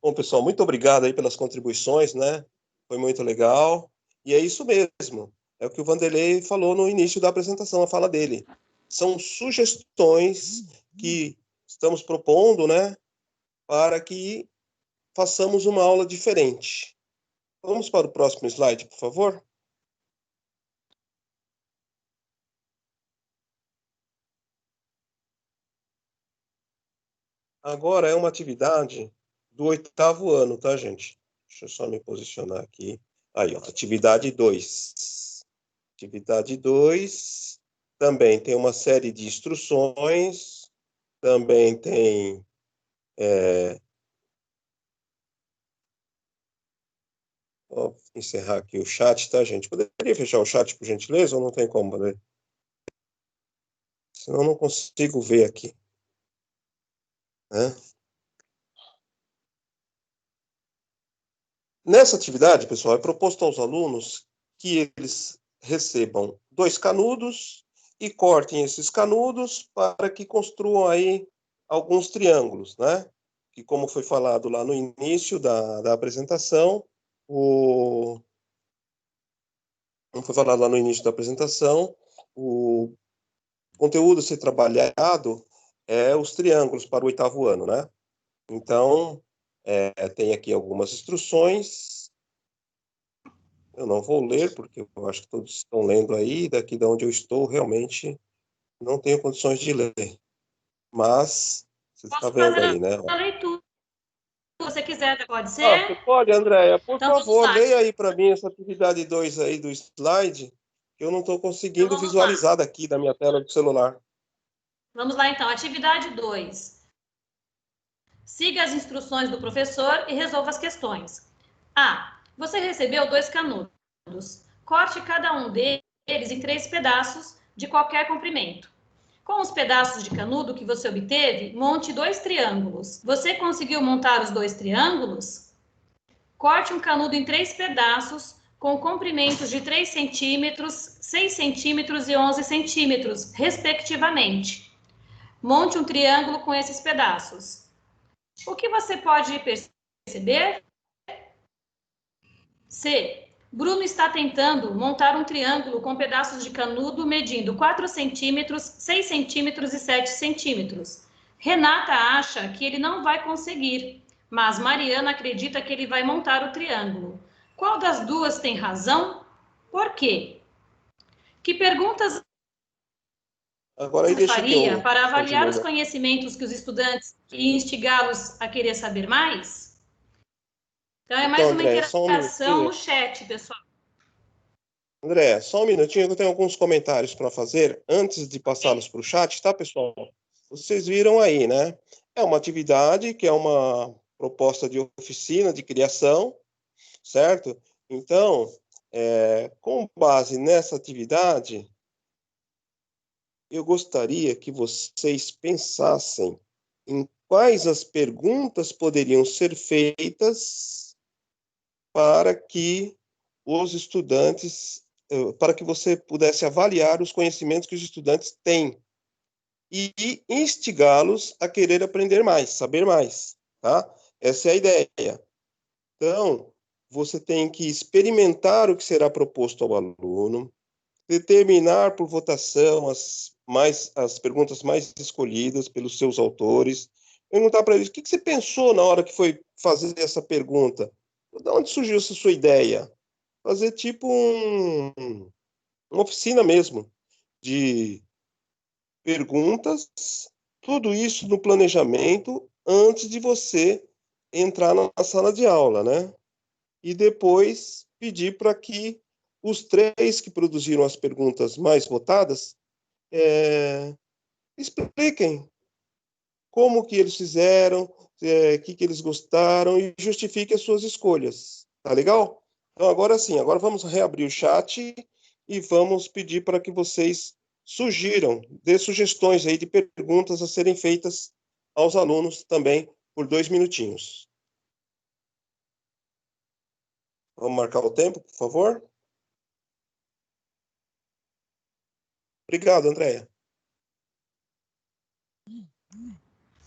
Bom, pessoal, muito obrigado aí pelas contribuições, né? Foi muito legal. E é isso mesmo. É o que o Vanderlei falou no início da apresentação, a fala dele. São sugestões que estamos propondo, né? Para que façamos uma aula diferente. Vamos para o próximo slide, por favor. Agora é uma atividade do 8º ano, tá, gente? Deixa eu só me posicionar aqui. Aí, ó, atividade 2. Atividade 2 também tem uma série de instruções, também tem... Vou encerrar aqui o chat, tá, gente? Poderia fechar o chat, por gentileza, ou não tem como, né? Senão eu não consigo ver aqui. Né? Nessa atividade, pessoal, é proposto aos alunos que eles recebam 2 canudos e cortem esses canudos para que construam aí alguns triângulos, né? Que, como foi falado lá no início da apresentação, o conteúdo a ser trabalhado é os triângulos para o 8º ano, né? Então, tem aqui algumas instruções. Eu não vou ler, porque eu acho que todos estão lendo aí. Daqui de onde eu estou, realmente não tenho condições de ler. Mas, você está vendo aí, né? A leitura, se você quiser, pode ser? Você pode, Andréia. Por Então, favor, leia aí para mim essa atividade 2 aí do slide, que eu não estou conseguindo então, visualizar daqui da minha tela do celular. Vamos lá, então. Atividade 2. Siga as instruções do professor e resolva as questões. A. Você recebeu 2 canudos. Corte cada um deles em 3 pedaços de qualquer comprimento. Com os pedaços de canudo que você obteve, monte 2 triângulos. Você conseguiu montar os 2 triângulos? Corte um canudo em 3 pedaços com comprimentos de 3 centímetros, 6 centímetros e 11 centímetros, respectivamente. Monte um triângulo com esses pedaços. O que você pode perceber? C. Bruno está tentando montar um triângulo com pedaços de canudo medindo 4 centímetros, 6 centímetros e 7 centímetros. Renata acha que ele não vai conseguir, mas Mariana acredita que ele vai montar o triângulo. Qual das duas tem razão? Por quê? Que perguntas Agora aí você deixa que faria eu para avaliar os continue. conhecimentos que os estudantes e instigá-los a querer saber mais? Então, é mais Então, uma André, só um interação minutinho. no chat, pessoal. André, só um minutinho que eu tenho alguns comentários para fazer antes de passá-los para o chat, tá, pessoal? Vocês viram aí, né? É uma atividade que é uma proposta de oficina de criação, certo? Então, com base nessa atividade, eu gostaria que vocês pensassem em quais as perguntas poderiam ser feitas para que os estudantes, para que você pudesse avaliar os conhecimentos que os estudantes têm e instigá-los a querer aprender mais, saber mais, tá? Essa é a ideia. Então, você tem que experimentar o que será proposto ao aluno, determinar por votação as perguntas mais escolhidas pelos seus autores, perguntar para eles, o que você pensou na hora que foi fazer essa pergunta? De onde surgiu essa sua ideia? Fazer tipo uma oficina mesmo, de perguntas, tudo isso no planejamento, antes de você entrar na sala de aula, né? E depois pedir para que os 3 que produziram as perguntas mais votadas expliquem como que eles fizeram, que eles gostaram e justifiquem as suas escolhas. Tá legal? Então, agora sim, agora vamos reabrir o chat e vamos pedir para que vocês dê sugestões aí de perguntas a serem feitas aos alunos também por 2 minutinhos. Vamos marcar o tempo, por favor? Obrigado, Andréia.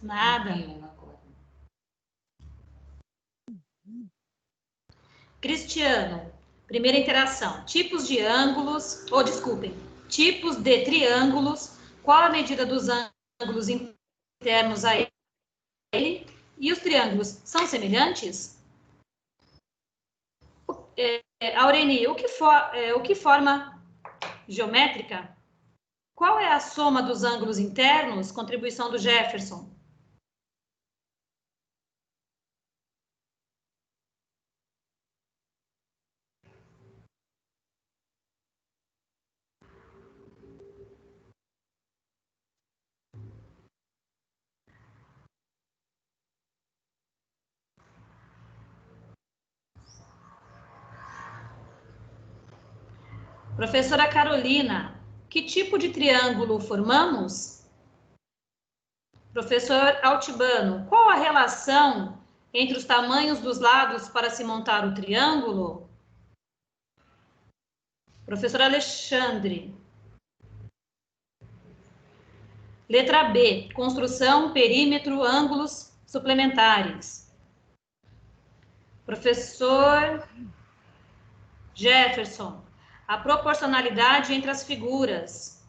Nada. Cristiano, primeira interação. Tipos de ângulos, tipos de triângulos, qual a medida dos ângulos internos a ele? E os triângulos são semelhantes? Aureni, o que forma geométrica? Qual é a soma dos ângulos internos? Contribuição do Jefferson. Professora Carolina, que tipo de triângulo formamos? Professor Altibano, qual a relação entre os tamanhos dos lados para se montar o triângulo? Professor Alexandre. Letra B, construção, perímetro, ângulos suplementares. Professor Jefferson, a proporcionalidade entre as figuras.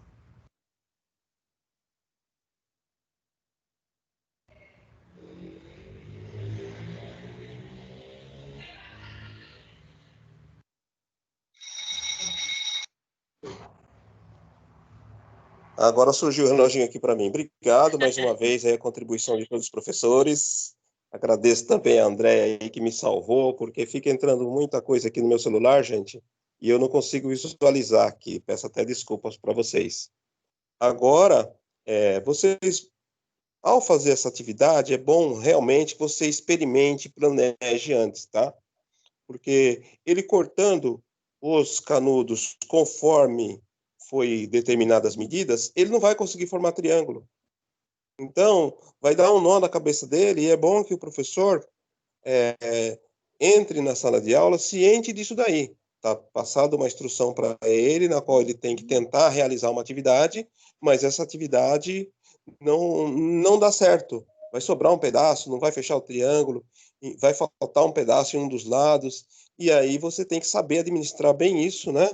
Agora surgiu o reloginho aqui para mim. Obrigado mais uma vez aí a contribuição de todos os professores. Agradeço também a Andréia aí que me salvou, porque fica entrando muita coisa aqui no meu celular, gente, e eu não consigo visualizar aqui. Peço até desculpas para vocês. Agora, vocês, ao fazer essa atividade, é bom realmente que você experimente e planeje antes, tá? Porque ele cortando os canudos conforme foi determinadas medidas, ele não vai conseguir formar triângulo. Então, vai dar um nó na cabeça dele, e é bom que o professor entre na sala de aula ciente disso daí. Tá passado uma instrução para ele, na qual ele tem que tentar realizar uma atividade, mas essa atividade não dá certo. Vai sobrar um pedaço, não vai fechar o triângulo, vai faltar um pedaço em um dos lados, e aí você tem que saber administrar bem isso, né?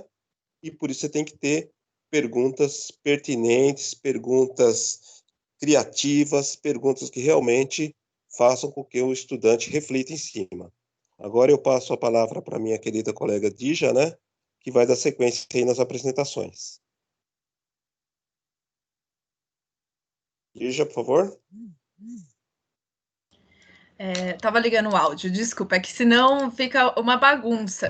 E por isso você tem que ter perguntas pertinentes, perguntas criativas, perguntas que realmente façam com que o estudante reflita em cima. Agora eu passo a palavra para minha querida colega Dija, né, que vai dar sequência aí nas apresentações. Dija, por favor. Tava ligando o áudio, desculpa, é que senão fica uma bagunça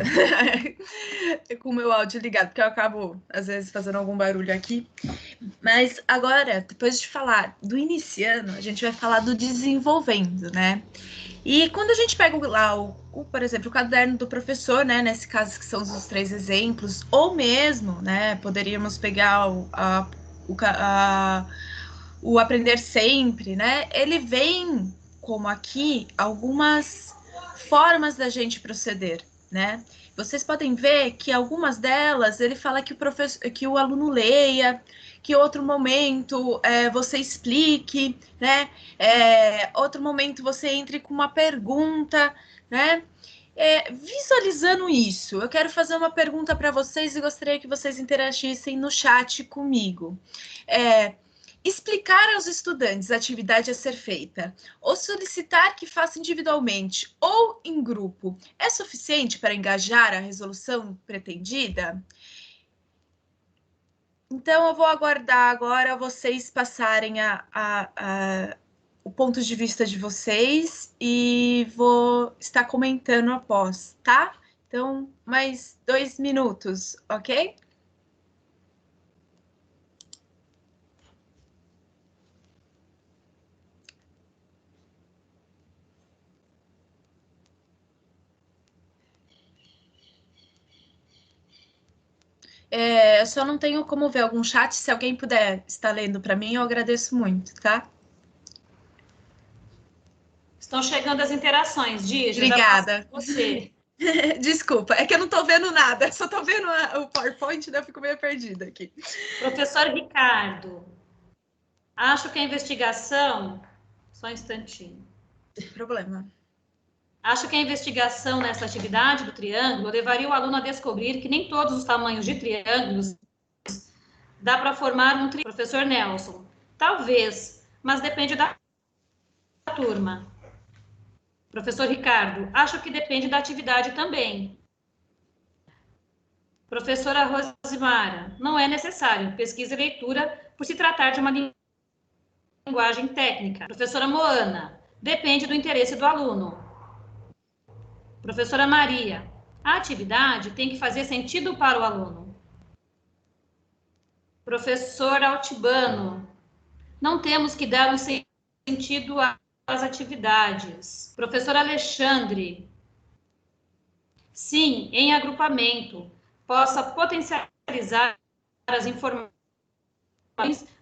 com o meu áudio ligado, porque eu acabo, às vezes, fazendo algum barulho aqui. Mas agora, depois de falar do iniciando, a gente vai falar do desenvolvendo, né? E quando a gente pega lá, por exemplo, o caderno do professor, né? Nesse caso, que são os 3 exemplos, ou mesmo, né? Poderíamos pegar o Aprender Sempre, né? Ele vem como aqui algumas formas da gente proceder, né? Vocês podem ver que algumas delas ele fala que o aluno leia, que outro momento você explique, né? Outro momento você entre com uma pergunta, né? Visualizando isso, eu quero fazer uma pergunta para vocês e gostaria que vocês interagissem no chat comigo. Explicar aos estudantes a atividade a ser feita, ou solicitar que faça individualmente ou em grupo, é suficiente para engajar a resolução pretendida? Então, eu vou aguardar agora vocês passarem o ponto de vista de vocês e vou estar comentando após, tá? Então, mais 2 minutos, ok? Eu só não tenho como ver algum chat. Se alguém puder estar lendo para mim, eu agradeço muito, tá? Estão chegando as interações, Dija. Obrigada. Você. Desculpa, é que eu não estou vendo nada. Só estou vendo o PowerPoint, né? Eu fico meio perdida aqui. Professor Ricardo, acho que a investigação... Só um instantinho. Sem problema. Acho que a investigação nessa atividade do triângulo levaria o aluno a descobrir que nem todos os tamanhos de triângulos dá para formar um triângulo. Professor Nelson, talvez, mas depende da turma. Professor Ricardo, acho que depende da atividade também. Professora Rosimara, não é necessário pesquisa e leitura por se tratar de uma linguagem técnica. Professora Moana, depende do interesse do aluno. Professora Maria, a atividade tem que fazer sentido para o aluno. Professor Altibano, não temos que dar um sentido às atividades. Professor Alexandre, sim, em agrupamento, possa potencializar as informações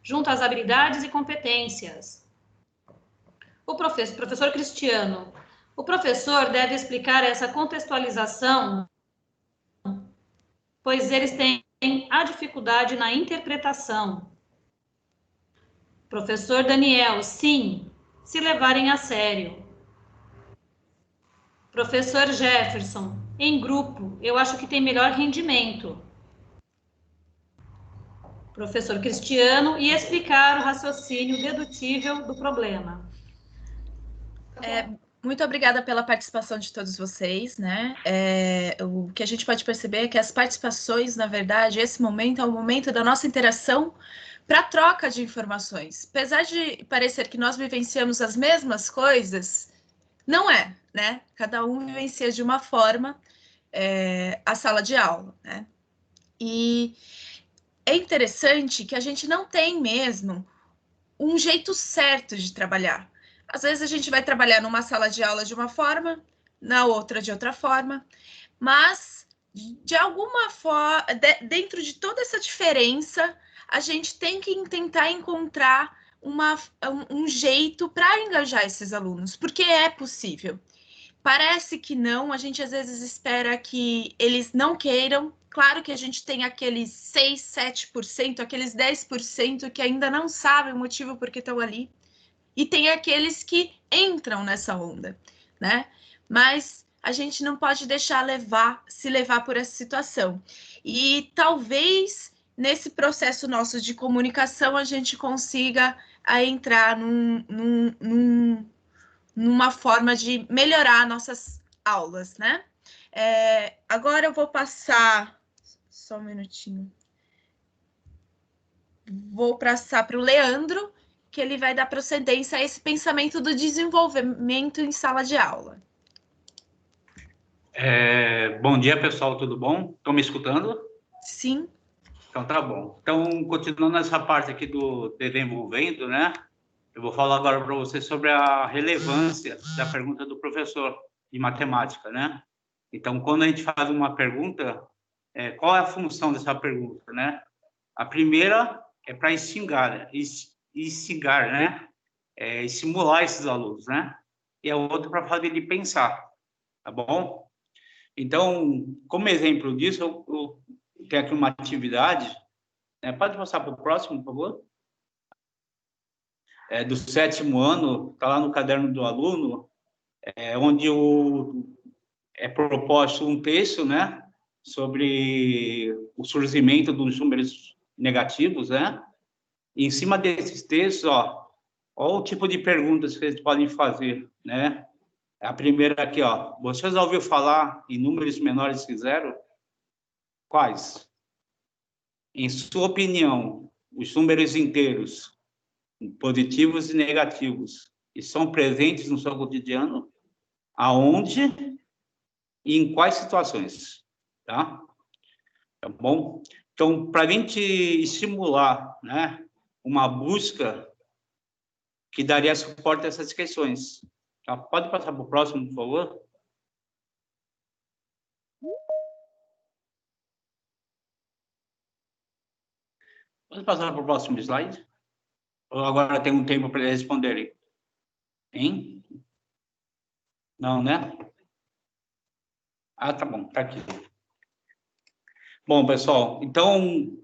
junto às habilidades e competências. O professor Cristiano, o professor deve explicar essa contextualização, pois eles têm a dificuldade na interpretação. Professor Daniel, sim, se levarem a sério. Professor Jefferson, em grupo, eu acho que tem melhor rendimento. Professor Cristiano, e explicar o raciocínio dedutível do problema. Muito obrigada pela participação de todos vocês, né? O que a gente pode perceber é que as participações, na verdade, esse momento é o momento da nossa interação para troca de informações. Apesar de parecer que nós vivenciamos as mesmas coisas, não é, né? Cada um vivencia de uma forma a sala de aula, né? E é interessante que a gente não tem mesmo um jeito certo de trabalhar. Às vezes a gente vai trabalhar numa sala de aula de uma forma, na outra de outra forma, mas de alguma forma, dentro de toda essa diferença, a gente tem que tentar encontrar um jeito para engajar esses alunos, porque é possível. Parece que não, a gente às vezes espera que eles não queiram. Claro que a gente tem aqueles 6, 7%, aqueles 10% que ainda não sabem o motivo por que estão ali. E tem aqueles que entram nessa onda, né? Mas a gente não pode deixar se levar por essa situação. E talvez nesse processo nosso de comunicação a gente consiga numa forma de melhorar nossas aulas, né? Agora eu vou passar... Só um minutinho. Vou passar para o Leandro, que ele vai dar procedência a esse pensamento do desenvolvimento em sala de aula. Bom dia, pessoal, tudo bom? Estão me escutando? Sim. Então, tá bom. Então, continuando essa parte aqui do desenvolvendo, né? Eu vou falar agora para vocês sobre a relevância da pergunta do professor de matemática, né? Então, quando a gente faz uma pergunta, qual é a função dessa pergunta, né? A primeira é para instigar, né? Estimular esses alunos, né? E a outra para fazer ele pensar, tá bom? Então, como exemplo disso, eu tenho aqui uma atividade, pode passar para o próximo, por favor? Do 7º ano, está lá no caderno do aluno, onde é proposto um texto, né, sobre o surgimento dos números negativos, né? E em cima desses textos, ó o tipo de perguntas que eles podem fazer, né? A primeira aqui, ó. Você já ouviu falar em números menores que zero? Quais? Em sua opinião, os números inteiros, positivos e negativos, estão presentes no seu cotidiano? Aonde e em quais situações? Tá? Tá bom? Então, para a gente estimular, né, uma busca que daria suporte a essas questões. Tá? Pode passar para o próximo, por favor? Pode passar para o próximo slide? Ou agora tem um tempo para eles responderem? Hein? Não, né? Ah, tá bom, tá aqui. Bom, pessoal, então,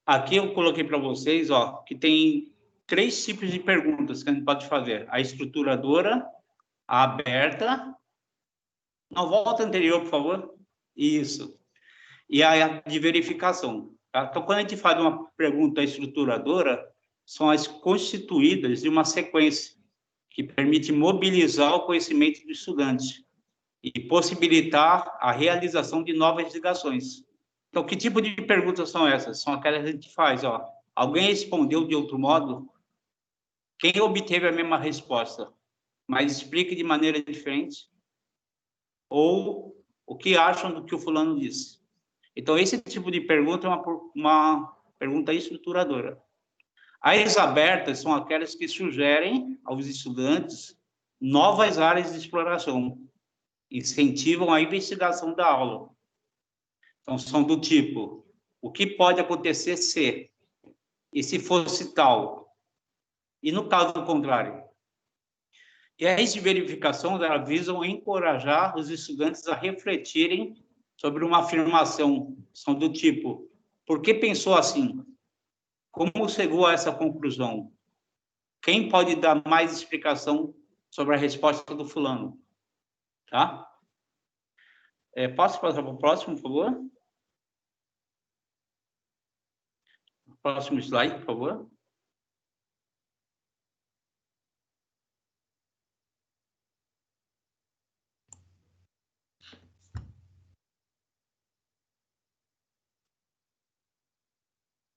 aqui eu coloquei para vocês, ó, que tem 3 tipos de perguntas que a gente pode fazer. A estruturadora, a aberta... Não, volta anterior, por favor. Isso. E a de verificação. Tá? Então, quando a gente faz uma pergunta estruturadora, são as constituídas de uma sequência que permite mobilizar o conhecimento do estudante e possibilitar a realização de novas ligações. Então, que tipo de perguntas são essas? São aquelas que a gente faz, ó. Alguém respondeu de outro modo? Quem obteve a mesma resposta, mas explique de maneira diferente? Ou o que acham do que o fulano disse? Então, esse tipo de pergunta é uma pergunta estruturadora. As abertas são aquelas que sugerem aos estudantes novas áreas de exploração, incentivam a investigação da aula. Então, são do tipo, o que pode acontecer se? E se fosse tal? E no caso contrário? E as de verificação, elas visam encorajar os estudantes a refletirem sobre uma afirmação. São do tipo, por que pensou assim? Como chegou a essa conclusão? Quem pode dar mais explicação sobre a resposta do fulano? Tá? Posso passar para o próximo, por favor? Próximo slide, por favor.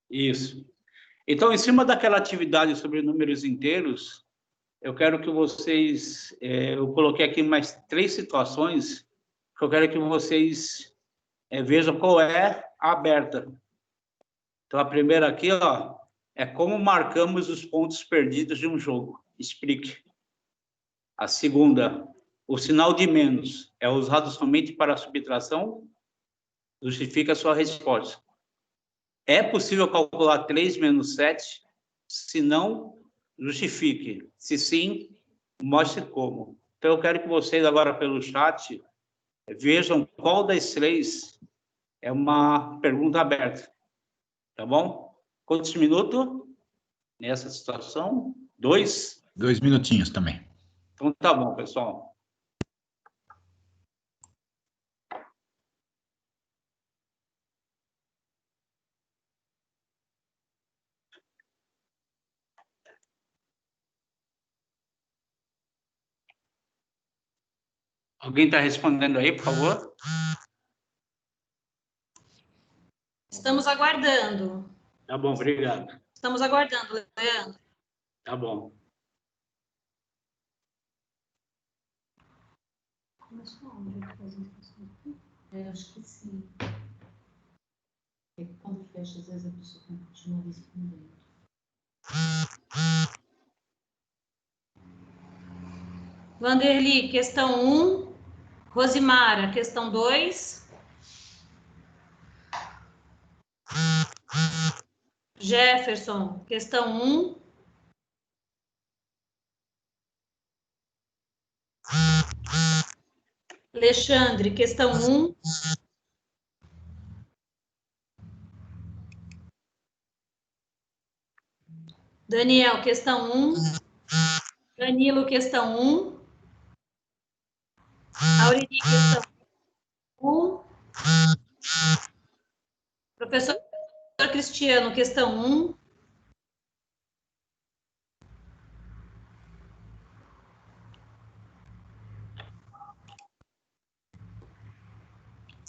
Isso. Então, em cima daquela atividade sobre números inteiros, eu quero que vocês... eu coloquei aqui mais 3 situações que eu quero que vocês vejam qual é a aberta. Então, a primeira aqui, ó, é como marcamos os pontos perdidos de um jogo. Explique. A segunda, o sinal de menos é usado somente para a subtração? Justifica a sua resposta. É possível calcular 3 menos 7? Se não, justifique. Se sim, mostre como. Então, eu quero que vocês agora, pelo chat, vejam qual das 3 é uma pergunta aberta. Tá bom? Quantos minutos nessa situação? 2? 2 minutinhos também. Então, tá bom, pessoal. Alguém está respondendo aí, por favor? Estamos aguardando. Tá bom, obrigado. Estamos aguardando, Leandro. Tá bom. Começou onde? Acho que sim. É que quando fecha, às vezes a pessoa continua respondendo. Vanderly, questão 1. Rosimara, questão 2. Jefferson, questão 1. Alexandre, questão 1. Daniel, questão 1. Danilo, questão 1. Aureli, questão 1. Professor Cristiano, questão 1.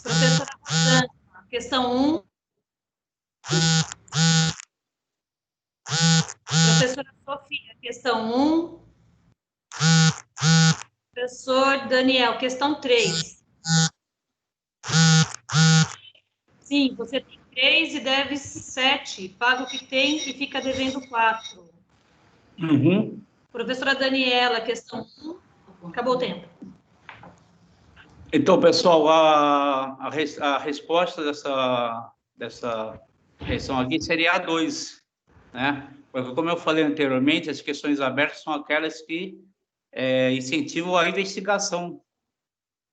Professora Rosângela, questão 1. Professora Sofia, questão 1. Professor Daniel, questão 3. Sim, você tem 3 e deve 7. Paga o que tem e fica devendo 4. Uhum. Professora Daniela, questão 1. Acabou o tempo. Então, pessoal, a resposta dessa questão aqui seria a 2, né? Porque, como eu falei anteriormente, as questões abertas são aquelas que incentivam a investigação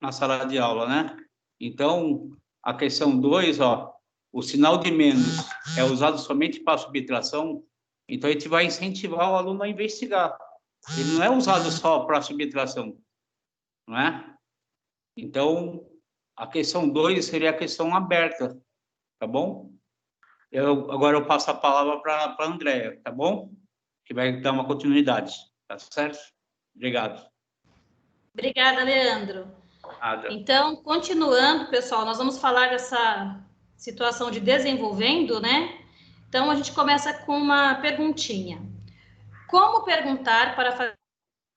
na sala de aula, né? Então, a questão 2, ó, o sinal de menos é usado somente para subtração, então a gente vai incentivar o aluno a investigar. Ele não é usado só para subtração, não é? Então, a questão 2 seria a questão aberta, tá bom? Agora eu passo a palavra para a Andréia, tá bom? Que vai dar uma continuidade, tá certo? Obrigado. Obrigada, Leandro. Nada. Então, continuando, pessoal, nós vamos falar dessa situação de desenvolvendo, né? Então, a gente começa com uma perguntinha. Como perguntar para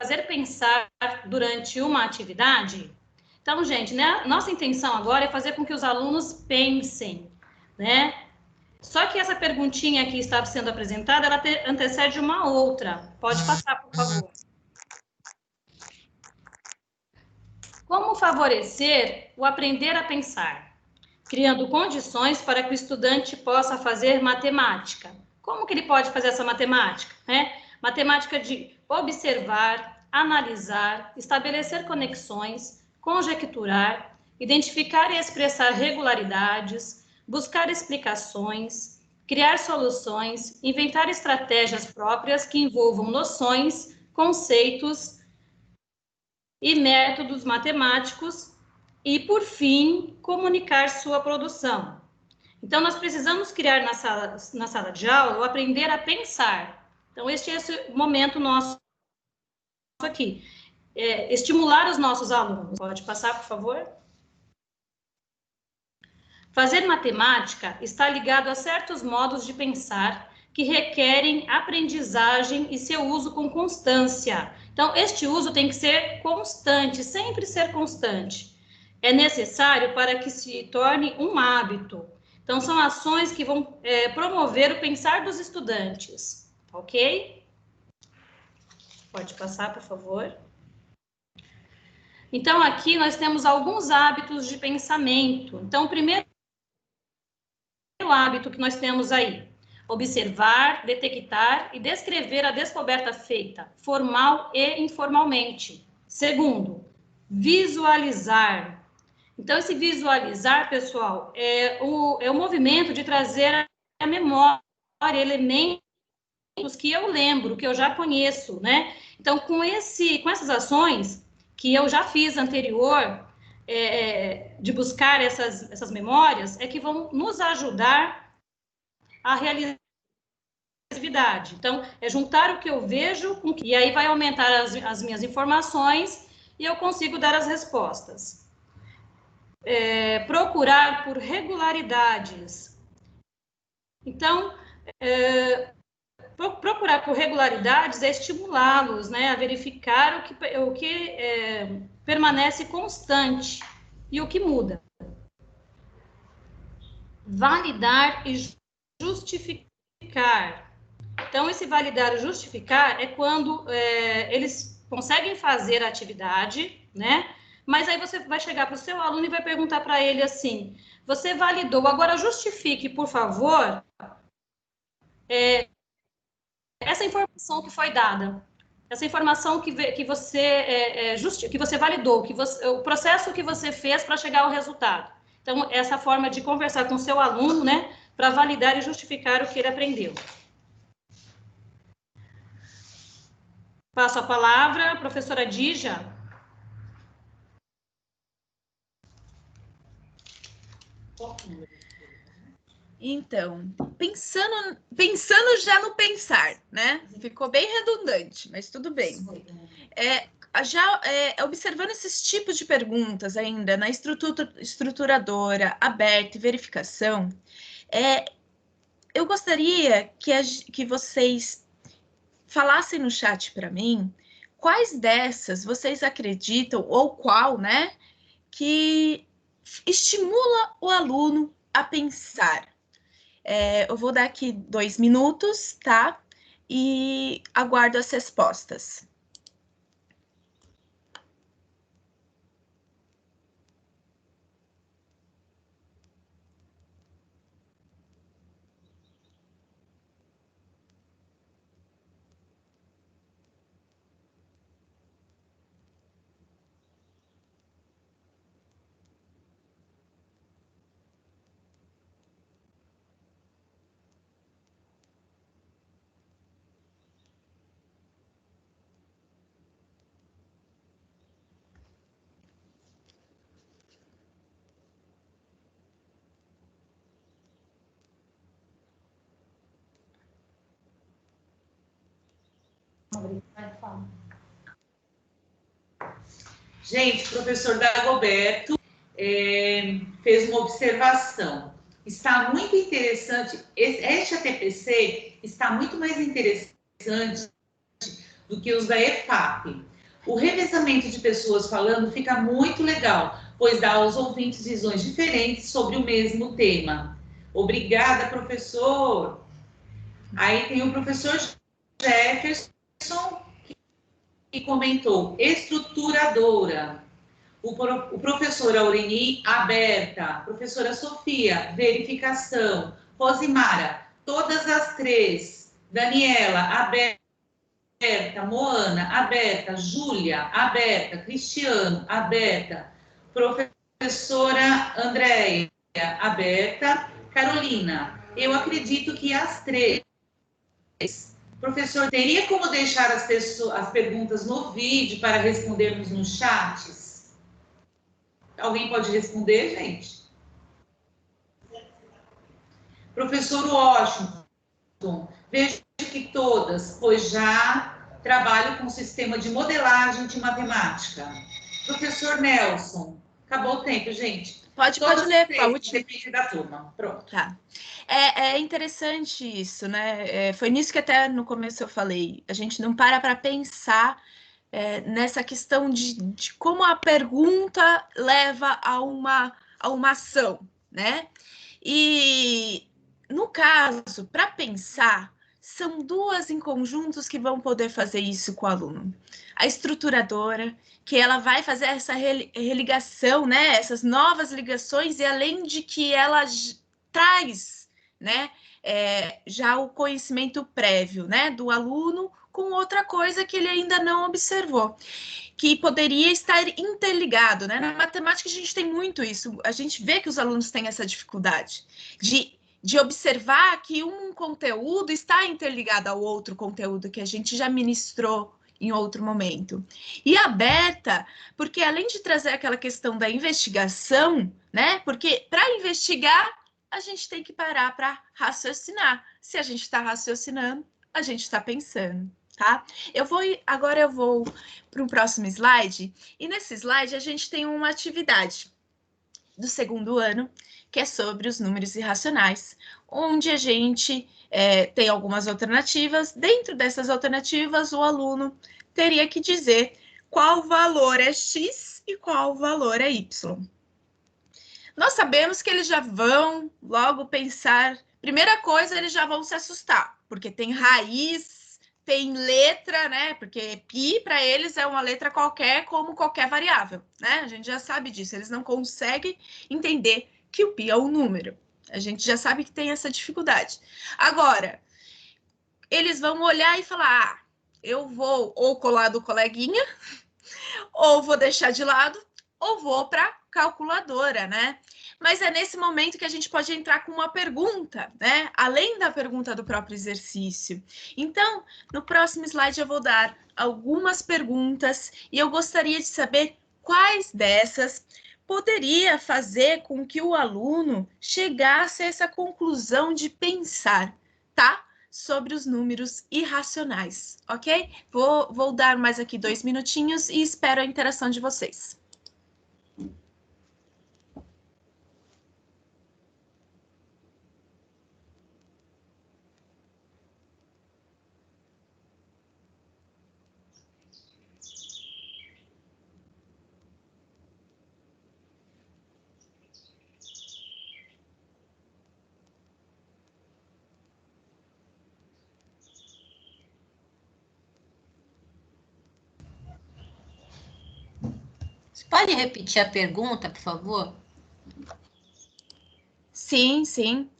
fazer pensar durante uma atividade? Então, gente, né? Nossa intenção agora é fazer com que os alunos pensem, né? Só que essa perguntinha que está sendo apresentada, ela antecede uma outra. Pode passar, por favor. Como favorecer o aprender a pensar? Criando condições para que o estudante possa fazer matemática. Como que ele pode fazer essa matemática? Matemática de observar, analisar, estabelecer conexões, conjecturar, identificar e expressar regularidades, buscar explicações, criar soluções, inventar estratégias próprias que envolvam noções, conceitos e métodos matemáticos e, por fim, comunicar sua produção. Então, nós precisamos criar na sala de aula o aprender a pensar. Então, este é esse momento nosso aqui. Estimular os nossos alunos. Pode passar, por favor? Fazer matemática está ligado a certos modos de pensar que requerem aprendizagem e seu uso com constância. Então, este uso tem que ser constante, sempre ser constante. É necessário para que se torne um hábito. Então, são ações que vão promover o pensar dos estudantes, ok? Pode passar, por favor. Então, aqui nós temos alguns hábitos de pensamento. Então, o primeiro hábito que nós temos aí: observar, detectar e descrever a descoberta feita, formal e informalmente. Segundo, visualizar. Então, esse visualizar, pessoal, é o movimento de trazer à memória elementos que eu lembro, que eu já conheço, né? Então, com essas ações que eu já fiz anterior, de buscar essas memórias, é que vão nos ajudar a realizar a atividade. Então, é juntar o que eu vejo, e aí vai aumentar as minhas informações e eu consigo dar as respostas. Procurar por regularidades. Então, procurar por regularidades é estimulá-los, né, a verificar o que permanece constante e o que muda. Validar e justificar. Então, esse validar e justificar é quando eles conseguem fazer a atividade, né? Mas aí você vai chegar para o seu aluno e vai perguntar para ele assim: você validou, agora justifique, por favor, essa informação que foi dada, essa informação que você validou, o processo que você fez para chegar ao resultado. Então, essa forma de conversar com o seu aluno, né, para validar e justificar o que ele aprendeu. Passo a palavra à professora Dija. Então, pensando já no pensar, né? Ficou bem redundante, mas tudo bem. Observando esses tipos de perguntas ainda na estruturadora, aberta e verificação, eu gostaria que vocês falassem no chat para mim quais dessas vocês acreditam, ou qual, né, que estimula o aluno a pensar. Eu vou dar aqui 2 minutos, tá? E aguardo as respostas. Gente, o professor Dagoberto fez uma observação. Está muito interessante, este ATPC está muito mais interessante do que os da EFAP. O revezamento de pessoas falando fica muito legal, pois dá aos ouvintes visões diferentes sobre o mesmo tema. Obrigada, professor. Aí tem o professor Jefferson, que comentou, estruturadora. O professor Aureni, aberta. Professora Sofia, verificação. Rosimara, todas as 3. Daniela, aberta. Moana, aberta. Júlia, aberta. Cristiano, aberta. Professora Andréia, aberta. Carolina, eu acredito que as 3. Professor, teria como deixar as perguntas no vídeo para respondermos nos chats? Alguém pode responder, gente? Professor Washington, vejo que todas, pois já trabalho com sistema de modelagem de matemática. Professor Nelson, acabou o tempo, gente. Pode ler, depende da turma. Pronto. Tá. É interessante isso, né? Foi nisso que até no começo eu falei. A gente não para pensar nessa questão de como a pergunta leva a uma ação, né? E, no caso, para pensar, são 2 em conjuntos que vão poder fazer isso com o aluno. A estruturadora, que ela vai fazer essa religação, né? Essas novas ligações, e além de que ela traz, né, já o conhecimento prévio, né, do aluno com outra coisa que ele ainda não observou, que poderia estar interligado, né? Na matemática a gente tem muito isso, a gente vê que os alunos têm essa dificuldade de observar que um conteúdo está interligado ao outro conteúdo que a gente já ministrou em outro momento. E aberta, porque além de trazer aquela questão da investigação, né? Porque para investigar, a gente tem que parar para raciocinar. Se a gente está raciocinando, a gente está pensando. tá? Agora eu vou para o próximo slide, e nesse slide a gente tem uma atividade do segundo ano, que é sobre os números irracionais, onde a gente tem algumas alternativas. Dentro dessas alternativas, o aluno teria que dizer qual valor é x e qual valor é y. Nós sabemos que eles já vão logo pensar, primeira coisa, eles já vão se assustar, porque tem raiz, tem letra, né? Porque π para eles é uma letra qualquer, como qualquer variável, né? A gente já sabe disso, eles não conseguem entender que o π é um número. A gente já sabe que tem essa dificuldade. Agora, eles vão olhar e falar, eu vou ou colar do coleguinha, ou vou deixar de lado, ou vou para calculadora, né? Mas é nesse momento que a gente pode entrar com uma pergunta, né? Além da pergunta do próprio exercício. Então, no próximo slide eu vou dar algumas perguntas e eu gostaria de saber quais dessas poderia fazer com que o aluno chegasse a essa conclusão de pensar, tá? Sobre os números irracionais, ok? Vou dar mais aqui 2 minutinhos e espero a interação de vocês. Pode repetir a pergunta, por favor? Sim, sim.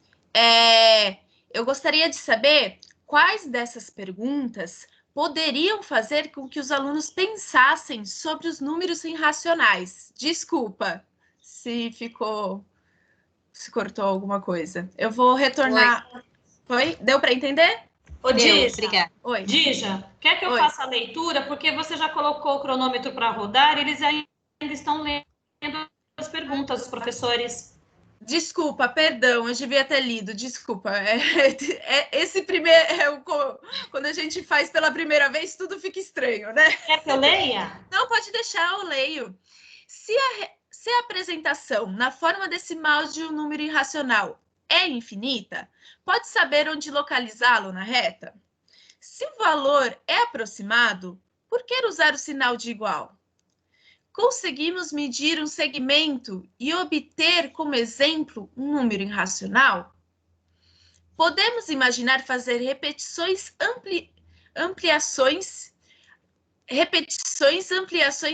Eu gostaria de saber quais dessas perguntas poderiam fazer com que os alunos pensassem sobre os números irracionais. Desculpa se cortou alguma coisa. Eu vou retornar. Foi? Deu para entender? Ô, Dija, obrigada. Oi. Dija, quer que eu faça a leitura? Porque você já colocou o cronômetro para rodar, eles ainda estão lendo as perguntas, os professores. Desculpa, perdão, eu devia ter lido, desculpa. Esse primeiro, quando a gente faz pela primeira vez, tudo fica estranho, né? Quer que eu leia? Não, pode deixar, eu leio. Se a apresentação na forma decimal de um número irracional é infinita, pode saber onde localizá-lo na reta? Se o valor é aproximado, por que usar o sinal de igual? Conseguimos medir um segmento e obter como exemplo um número irracional? Podemos imaginar fazer ampliações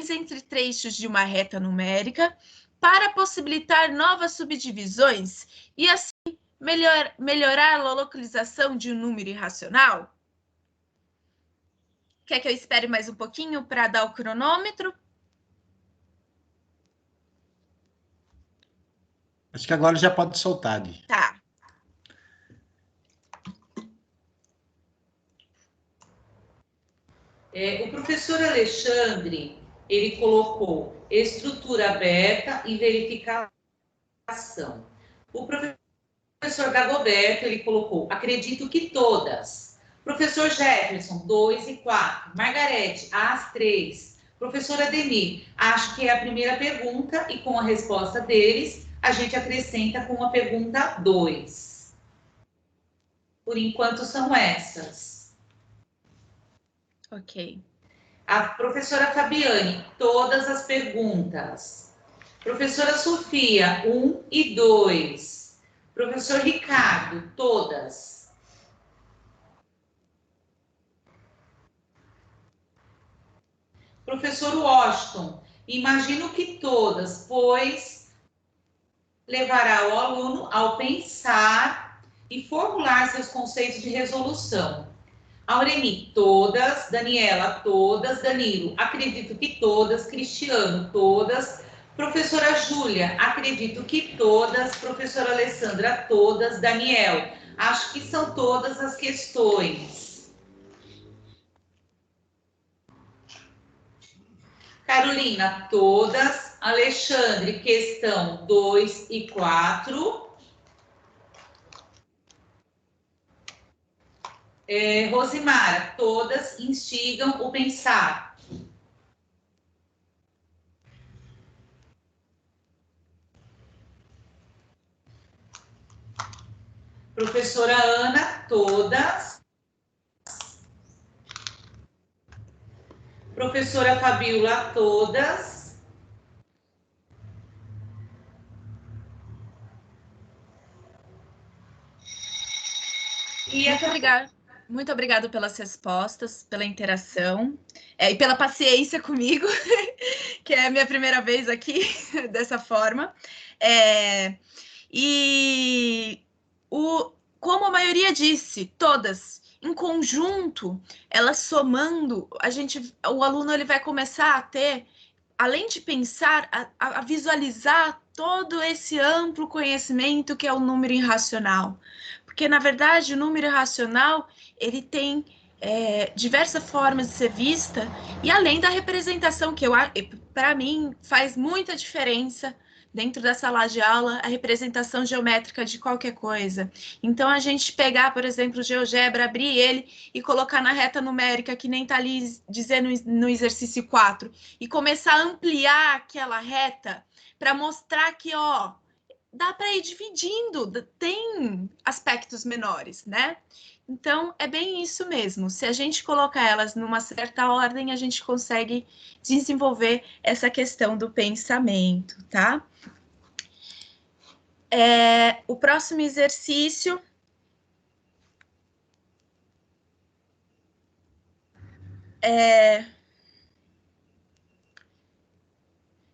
entre trechos de uma reta numérica para possibilitar novas subdivisões e assim melhorar a localização de um número irracional? Quer que eu espere mais um pouquinho para dar o cronômetro? Acho que agora já pode soltar, Gui. Tá. O professor Alexandre, ele colocou estrutura aberta e verificação. O professor Dagoberto, ele colocou acredito que todas. Professor Jefferson, 2 e 4. Margarete, as 3. Professor Ademir, acho que é a primeira pergunta e com a resposta deles, a gente acrescenta com a pergunta 2. Por enquanto são essas. Ok. A professora Fabiane, todas as perguntas. Professora Sofia, 1 e 2. Professor Ricardo, todas. Professor Washington, imagino que todas, pois levará o aluno ao pensar e formular seus conceitos de resolução. Auremi, todas. Daniela, todas. Danilo, acredito que todas. Cristiano, todas. Professora Júlia, acredito que todas. Professora Alessandra, todas. Daniel, acho que são todas as questões. Carolina, todas. Alexandre, questão 2 e 4. Rosimara, todas instigam o pensar. Professora Ana, todas. Professora Fabiola, todas. Muito obrigada pelas respostas, pela interação e pela paciência comigo, que é a minha primeira vez aqui dessa forma. Como a maioria disse, todas, em conjunto, elas somando, o aluno ele vai começar a ter, além de pensar, a visualizar todo esse amplo conhecimento que é o número irracional. Porque, na verdade, o número irracional, ele tem diversas formas de ser vista, e além da representação, que para mim faz muita diferença dentro da sala de aula, a representação geométrica de qualquer coisa. Então, a gente pegar, por exemplo, o GeoGebra, abrir ele e colocar na reta numérica, que nem está ali dizendo no exercício 4, e começar a ampliar aquela reta para mostrar que, ó, dá para ir dividindo, tem aspectos menores, né? Então, é bem isso mesmo. Se a gente colocar elas numa certa ordem, a gente consegue desenvolver essa questão do pensamento, tá? O próximo exercício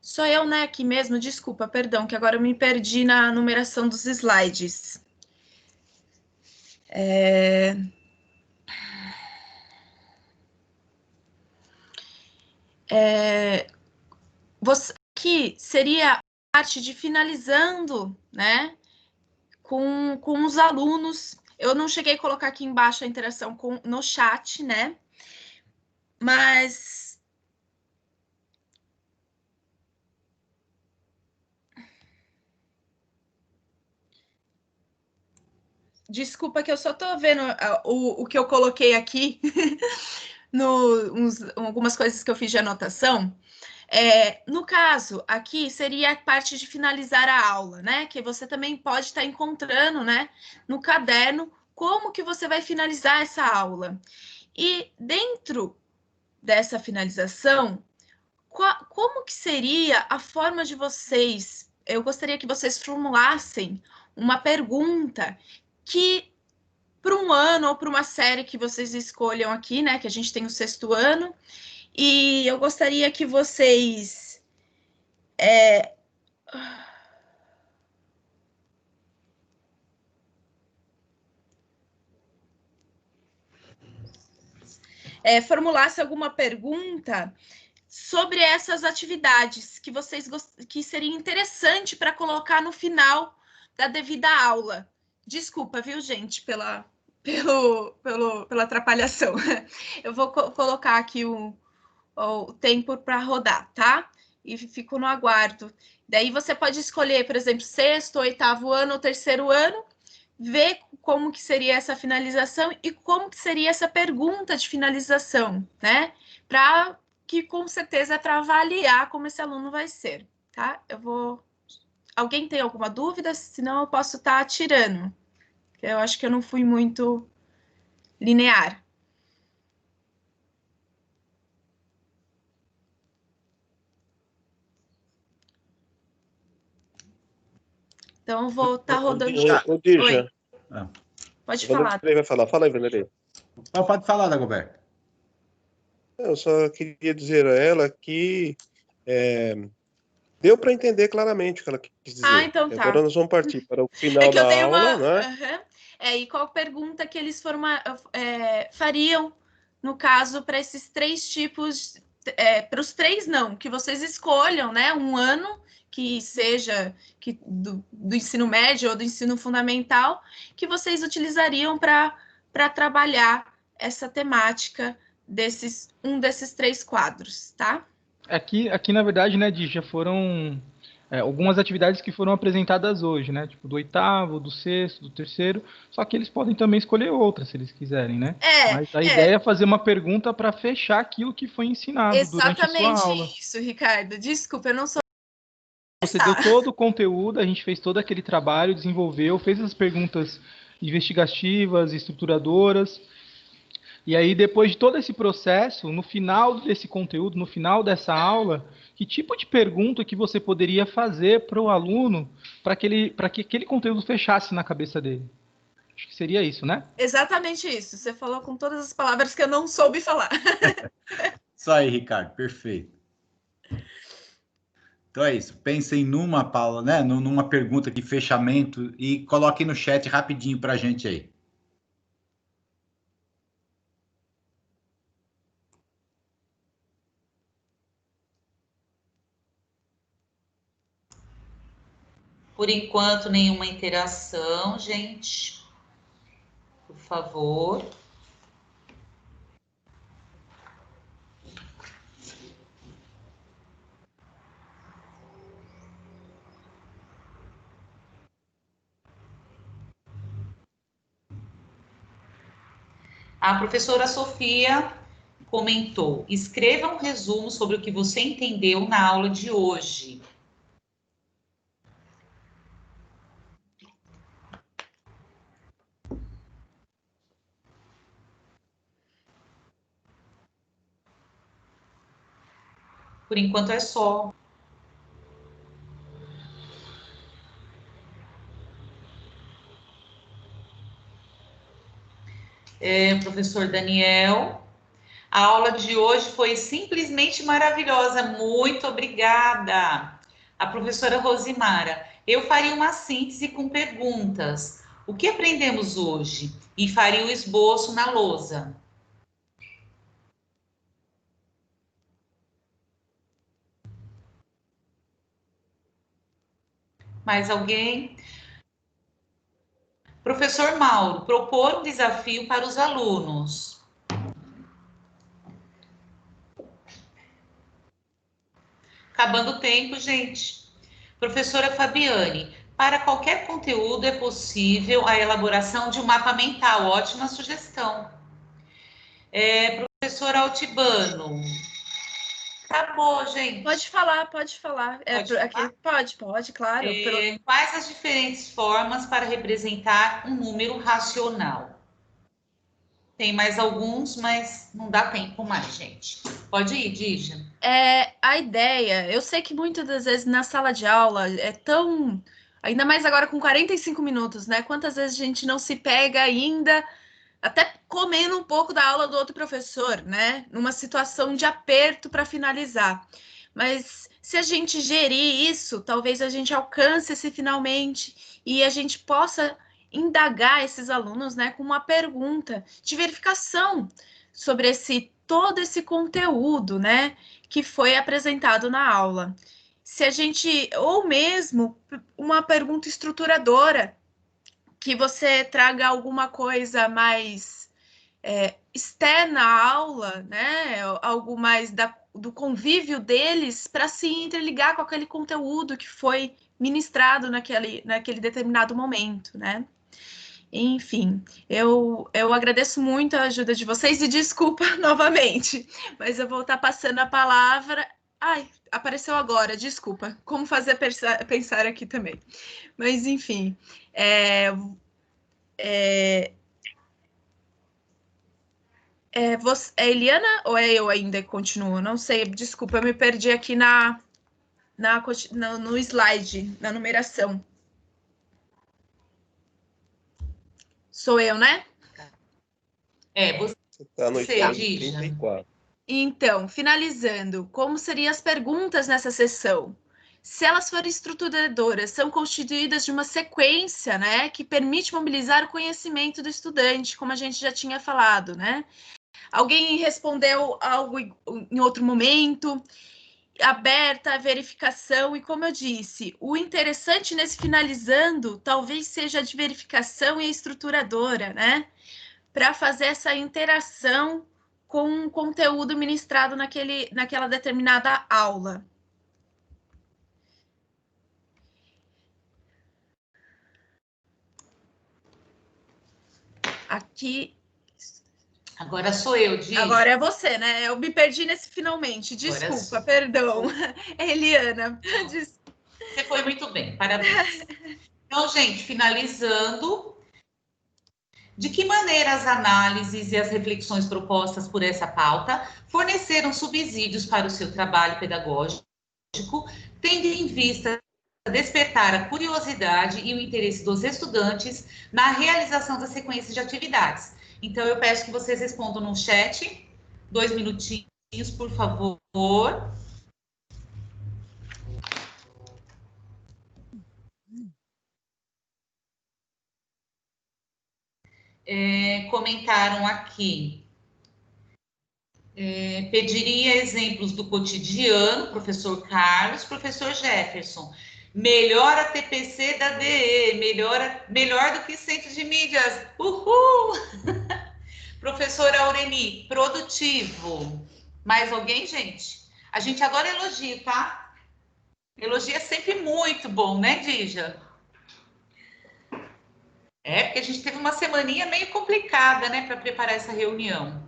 sou eu, né, aqui mesmo, desculpa, perdão, que agora eu me perdi na numeração dos slides. Aqui seria a parte de finalizando, né, com os alunos. Eu não cheguei a colocar aqui embaixo a interação no chat, né, mas... Desculpa que eu só estou vendo o que eu coloquei aqui, algumas coisas que eu fiz de anotação. No caso, aqui seria a parte de finalizar a aula, né? Que você também pode estar encontrando, né, no caderno, como que você vai finalizar essa aula. E dentro dessa finalização, como que seria a forma de vocês... Eu gostaria que vocês formulassem uma pergunta que, para um ano ou para uma série que vocês escolham aqui, né, que a gente tem o 6º ano, e eu gostaria que vocês formulassem alguma pergunta sobre essas atividades que seria interessante para colocar no final da devida aula. Desculpa, viu, gente, pela atrapalhação. Eu vou colocar aqui o tempo para rodar, tá? E fico no aguardo. Daí você pode escolher, por exemplo, 6º, 8º ano ou 3º ano, ver como que seria essa finalização e como que seria essa pergunta de finalização, né? Que com certeza é para avaliar como esse aluno vai ser, tá? Alguém tem alguma dúvida? Senão eu posso estar tirando. Eu acho que eu não fui muito linear. Então, eu vou estar rodando... Ô, Dija. Pode falar. Vai falar. Fala aí, Vanderlei. Pode falar, Dagoberto. Eu só queria dizer a ela que deu para entender claramente o que ela quis dizer. Então tá. Agora nós vamos partir para o final da aula, né? E qual pergunta que eles fariam, no caso, para esses 3 tipos... para os 3 não, que vocês escolham, né? Um ano que seja do ensino médio ou do ensino fundamental, que vocês utilizariam para trabalhar essa temática desses 3 quadros, tá? Aqui na verdade, né, Di, já foram algumas atividades que foram apresentadas hoje, né? Tipo, do 8º, do 6º, do 3º, só que eles podem também escolher outras, se eles quiserem, né? Mas a ideia é fazer uma pergunta para fechar aquilo que foi ensinado durante a sua aula. Exatamente isso, Ricardo. Desculpa, eu não sou... Você deu todo o conteúdo, a gente fez todo aquele trabalho, desenvolveu, fez as perguntas investigativas, estruturadoras, e aí depois de todo esse processo, no final desse conteúdo, no final dessa aula, que tipo de pergunta que você poderia fazer para o aluno para que aquele conteúdo fechasse na cabeça dele? Acho que seria isso, né? Exatamente isso. Você falou com todas as palavras que eu não soube falar. Isso aí, Ricardo, perfeito. Então é isso. Pensem numa, Paula, né? Numa pergunta de fechamento e coloquem no chat rapidinho para a gente aí. Por enquanto, nenhuma interação, gente. Por favor. A professora Sofia comentou: escreva um resumo sobre o que você entendeu na aula de hoje. Por enquanto é só. Professor Daniel, a aula de hoje foi simplesmente maravilhosa. Muito obrigada. A professora Rosimara, eu faria uma síntese com perguntas. O que aprendemos hoje? E faria o esboço na lousa. Mais alguém? Professor Mauro, propor um desafio para os alunos. Acabando o tempo, gente. Professora Fabiane, para qualquer conteúdo é possível a elaboração de um mapa mental. Ótima sugestão. Professora Altibano. Acabou, gente. Pode falar, pode falar. Pode, claro. Quais as diferentes formas para representar um número racional? Tem mais alguns, mas não dá tempo mais, gente. Pode ir, Dígia. A ideia, eu sei que muitas das vezes na sala de aula é tão... Ainda mais agora com 45 minutos, né? Quantas vezes a gente não se pega ainda até comendo um pouco da aula do outro professor, né? Numa situação de aperto para finalizar. Mas se a gente gerir isso, talvez a gente alcance esse finalmente e a gente possa indagar esses alunos, né, com uma pergunta de verificação sobre todo esse conteúdo, né, que foi apresentado na aula. Se a gente, ou mesmo uma pergunta estruturadora, que você traga alguma coisa mais externa à aula, né, algo mais do convívio deles para se interligar com aquele conteúdo que foi ministrado naquele determinado momento, né? Enfim, eu agradeço muito a ajuda de vocês e desculpa novamente, mas eu vou estar passando a palavra. Ai, apareceu agora, desculpa. Como fazer pensar aqui também. Mas, enfim, é Eliana ou é eu ainda que continuo? Não sei, desculpa, eu me perdi aqui no slide, na numeração. Sou eu, né? Você está no slide 34. Então, finalizando, como seriam as perguntas nessa sessão? Se elas forem estruturadoras, são constituídas de uma sequência, né, que permite mobilizar o conhecimento do estudante, como a gente já tinha falado, né? Alguém respondeu algo em outro momento, aberta a verificação, e como eu disse, o interessante nesse finalizando talvez seja a de verificação e a estruturadora, né? Para fazer essa interação com o conteúdo ministrado naquela determinada aula. Aqui. Agora sou eu, Di. Agora é você, né? Eu me perdi nesse finalmente. Desculpa, perdão. Eliana. Você foi muito bem, parabéns. Então, gente, finalizando, de que maneira as análises e as reflexões propostas por essa pauta forneceram subsídios para o seu trabalho pedagógico, tendo em vista despertar a curiosidade e o interesse dos estudantes na realização da sequência de atividades. Então, eu peço que vocês respondam no chat, 2 minutinhos, por favor. Comentaram aqui. Pediria exemplos do cotidiano, professor Carlos, professor Jefferson. Melhor a TPC da DE, melhor do que centro de mídias. Uhul! Professora Aureni, produtivo. Mais alguém, gente? A gente adora elogio, tá? Elogio é sempre muito bom, né, Dija? Porque a gente teve uma semaninha meio complicada, né, para preparar essa reunião.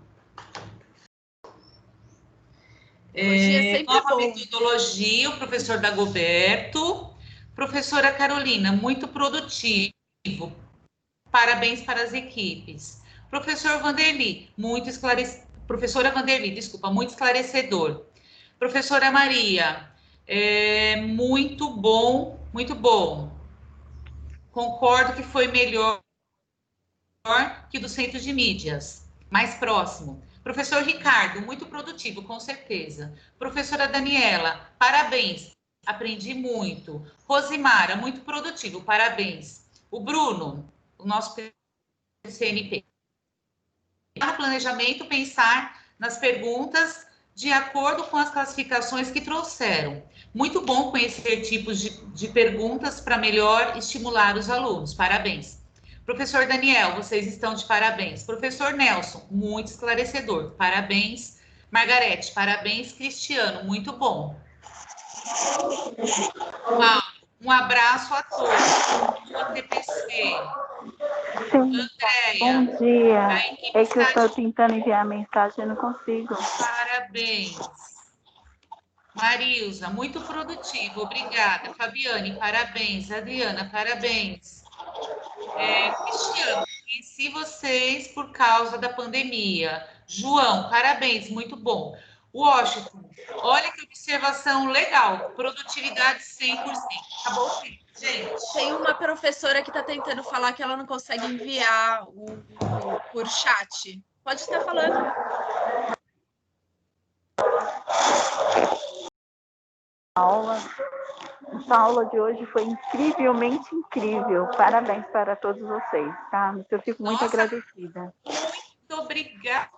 Nova metodologia, o professor Dagoberto. Professora Carolina, muito produtivo. Parabéns para as equipes. Professor Vanderly, muito esclarecedor. Professora Vanderly, desculpa, muito esclarecedor. Professora Maria, muito bom, muito bom. Concordo que foi melhor que do centro de mídias, mais próximo. Professor Ricardo, muito produtivo, com certeza. Professora Daniela, parabéns, aprendi muito. Rosimara, muito produtivo, parabéns. O Bruno, o nosso CNP. No planejamento, pensar nas perguntas de acordo com as classificações que trouxeram. Muito bom conhecer tipos de perguntas para melhor estimular os alunos. Parabéns. Professor Daniel, vocês estão de parabéns. Professor Nelson, muito esclarecedor. Parabéns. Margarete, parabéns. Cristiano, muito bom. Uau, um abraço a todos. O TPC. Sim. Andréia. Bom dia. É que eu estou tentando enviar a mensagem e não consigo. Parabéns. Marilza, muito produtivo, obrigada. Fabiane, parabéns. Adriana, parabéns. Cristiano, conheci vocês por causa da pandemia. João, parabéns, muito bom. Washington, olha que observação legal. Produtividade 100%. Acabou, gente. Tem uma professora que está tentando falar que ela não consegue enviar por chat. Pode estar falando. Essa aula de hoje foi incrivelmente incrível. Parabéns para todos vocês, tá? Eu fico muito agradecida. Muito obrigada,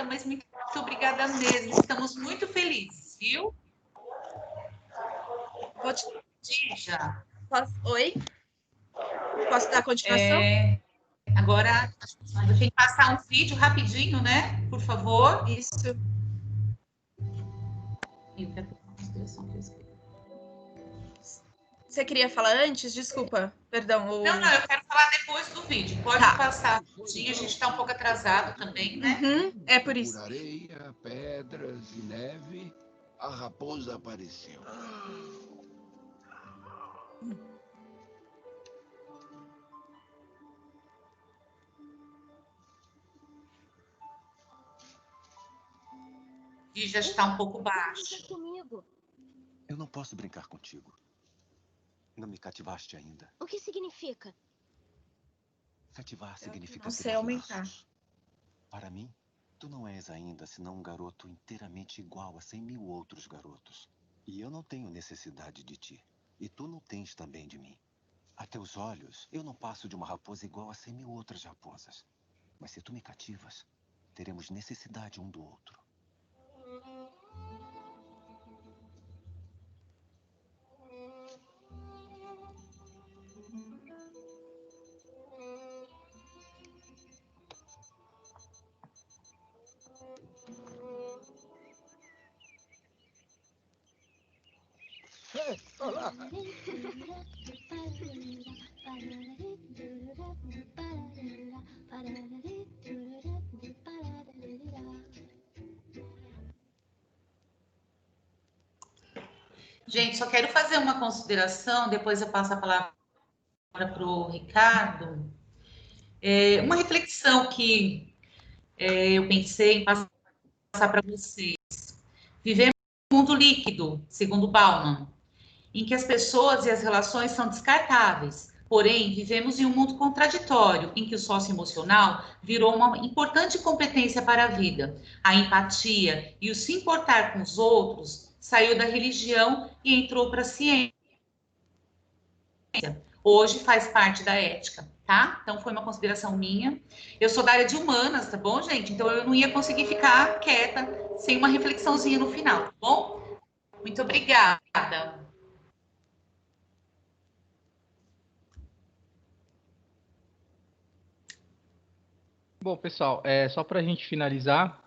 mas muito obrigada mesmo. Estamos muito felizes, viu? Dija. Oi? Posso dar continuação? Agora, eu tenho que passar um vídeo rapidinho, né? Por favor. Isso. Você queria falar antes? Desculpa, perdão. Não, eu quero falar depois do vídeo. Pode passar rapidinho, a gente está um pouco atrasado também, né? É por isso. Por areia, pedras e neve, a raposa apareceu. E já está um pouco baixo. Eu não posso brincar contigo. Não me cativaste ainda. O que significa? Cativar significa Não sei aumentar. laços. Para mim, tu não és ainda senão um garoto inteiramente igual a 100.000 outros garotos. E eu não tenho necessidade de ti. E tu não tens também de mim. A teus olhos, eu não passo de uma raposa igual a 100.000 outras raposas. Mas se tu me cativas, teremos necessidade um do outro. Olá. Gente, só quero fazer uma consideração, depois eu passo a palavra para o Ricardo. Uma reflexão que eu pensei em passar para vocês. Vivemos em um mundo líquido, segundo Bauman, em que as pessoas e as relações são descartáveis. Porém, vivemos em um mundo contraditório, em que o socioemocional virou uma importante competência para a vida. A empatia e o se importar com os outros saiu da religião e entrou para a ciência. Hoje faz parte da ética, tá? Então, foi uma consideração minha. Eu sou da área de humanas, tá bom, gente? Então, eu não ia conseguir ficar quieta sem uma reflexãozinha no final, tá bom? Muito obrigada. Bom, pessoal, só para a gente finalizar,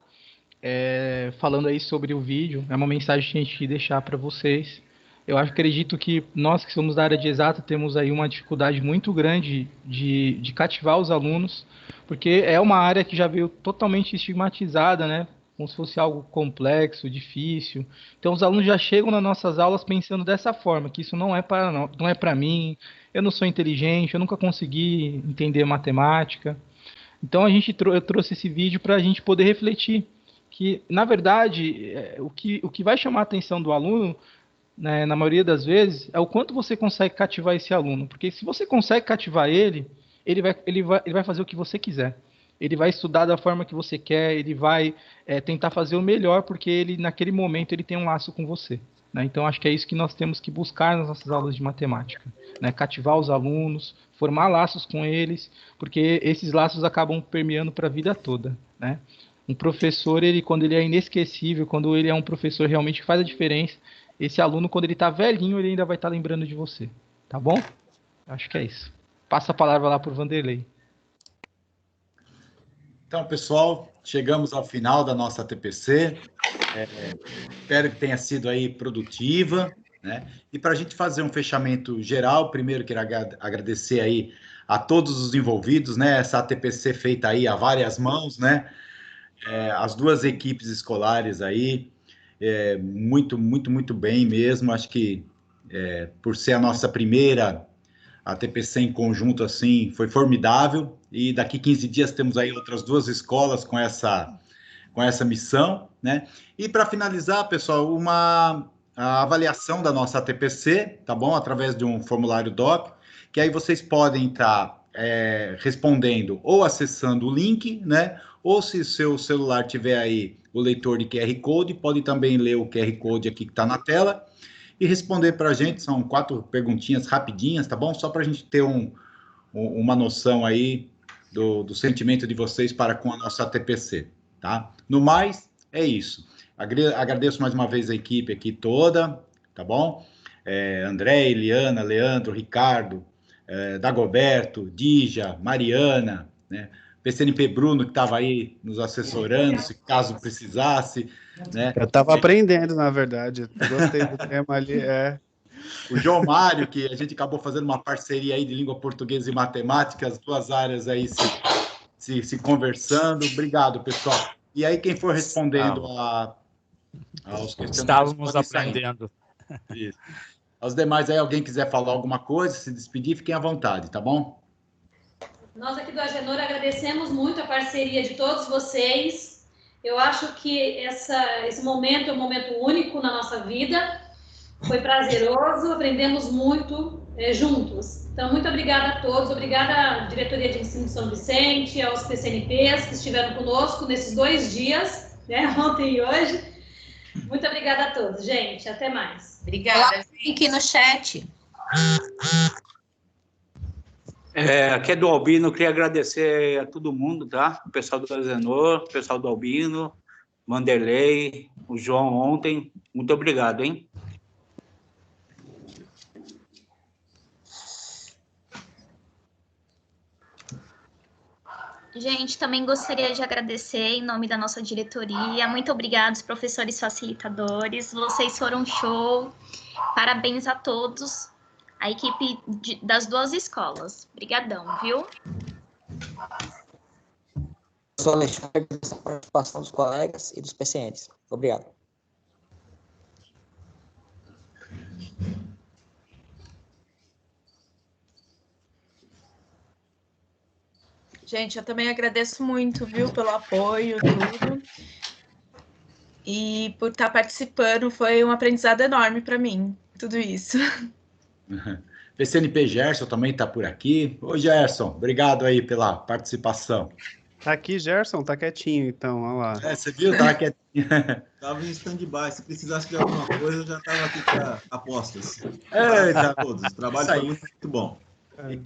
falando aí sobre o vídeo, é uma mensagem que a gente quer deixar para vocês. Eu acredito que nós que somos da área de exata temos aí uma dificuldade muito grande de cativar os alunos, porque é uma área que já veio totalmente estigmatizada, né? Como se fosse algo complexo, difícil. Então os alunos já chegam nas nossas aulas pensando dessa forma, que isso não é para mim, eu não sou inteligente, eu nunca consegui entender matemática. Então eu trouxe esse vídeo para a gente poder refletir que, na verdade, o que vai chamar a atenção do aluno, né, na maioria das vezes, é o quanto você consegue cativar esse aluno. Porque se você consegue cativar ele vai fazer o que você quiser. Ele vai estudar da forma que você quer, ele vai tentar fazer o melhor, porque ele, naquele momento, ele tem um laço com você. Né? Então, acho que é isso que nós temos que buscar nas nossas aulas de matemática. Né? Cativar os alunos, formar laços com eles, porque esses laços acabam permeando para a vida toda. Né? Um professor, quando ele é inesquecível, quando ele é um professor realmente que faz a diferença, esse aluno, quando ele está velhinho, ele ainda vai estar lembrando de você. Tá bom? Acho que é isso. Passa a palavra lá para o Vanderlei. Então, pessoal, chegamos ao final da nossa TPC. Espero que tenha sido aí produtiva, né? E para a gente fazer um fechamento geral, primeiro quero agradecer aí a todos os envolvidos, né? Essa TPC feita aí a várias mãos, né? As duas equipes escolares aí, muito bem mesmo. Acho que por ser a nossa primeira a TPC em conjunto, assim, foi formidável, e daqui 15 dias temos aí outras duas escolas com essa missão, né? E para finalizar, pessoal, a avaliação da nossa TPC, tá bom? Através de um formulário DOP, que aí vocês podem estar respondendo ou acessando o link, né? Ou se o seu celular tiver aí o leitor de QR Code, pode também ler o QR Code aqui que está na tela, e responder para a gente. São 4 perguntinhas rapidinhas, tá bom? Só para a gente ter uma noção aí do sentimento de vocês para com a nossa TPC, tá? No mais, é isso. Agradeço mais uma vez a equipe aqui toda, tá bom? André, Eliana, Leandro, Ricardo, Dagoberto, Dija, Mariana, né? PCNP Bruno, que estava aí nos assessorando, se caso precisasse, né? Eu estava aprendendo, na verdade. Gostei do tema ali. O João Mário, que a gente acabou fazendo uma parceria aí de língua portuguesa e matemática, as duas áreas aí se conversando. Obrigado, pessoal. E aí, quem for respondendo aos questionários... Estávamos aprendendo. Isso. Aos demais aí, alguém quiser falar alguma coisa, se despedir, fiquem à vontade, tá bom? Nós aqui do Agenor agradecemos muito a parceria de todos vocês. Eu acho que esse momento é um momento único na nossa vida. Foi prazeroso, aprendemos muito juntos. Então, muito obrigada a todos. Obrigada à Diretoria de Ensino de São Vicente, aos PCNPs que estiveram conosco nesses 2 dias, né, ontem e hoje. Muito obrigada a todos, gente. Até mais. Obrigada. Aqui no chat. Aqui é do Albino, queria agradecer a todo mundo, tá? O pessoal do Agenor, o pessoal do Albino, Vanderlei, o João ontem. Muito obrigado, hein? Gente, também gostaria de agradecer em nome da nossa diretoria. Muito obrigada, os professores facilitadores. Vocês foram show. Parabéns a todos, a equipe das 2 escolas. Obrigadão, viu? Sou Alexandre, da participação dos colegas e dos PCNs. Obrigado. Gente, eu também agradeço muito, viu, pelo apoio, tudo. E por estar participando, foi um aprendizado enorme para mim, tudo isso. PCNP Gerson também está por aqui. Ô, Gerson, obrigado aí pela participação. Tá aqui, Gerson, tá quietinho, então, olha lá. Você viu? Tá quietinho. Estava em stand-by. Se precisasse de alguma coisa, eu já estava aqui para apostas. Eita, todos. O trabalho foi muito bom.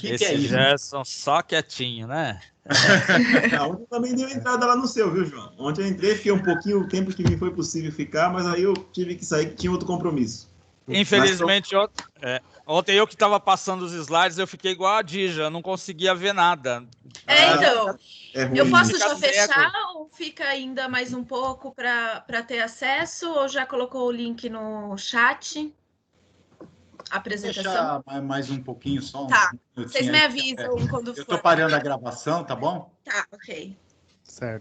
Esse é Gerson só quietinho, né? Ontem também deu entrada lá no seu, viu, João? Ontem eu entrei, fiquei um pouquinho, o tempo que me foi possível ficar, mas aí eu tive que sair, que tinha outro compromisso. Infelizmente, ontem eu que estava passando os slides, eu fiquei igual a Dija, não conseguia ver nada. Então, eu posso já Fica fechar cego. ou fica ainda mais um pouco para ter acesso, ou já colocou o link no chat? Apresentação? Deixa mais um pouquinho só. Tá, vocês me avisam quando for. Eu estou parando a gravação, tá bom? Tá, ok. Certo.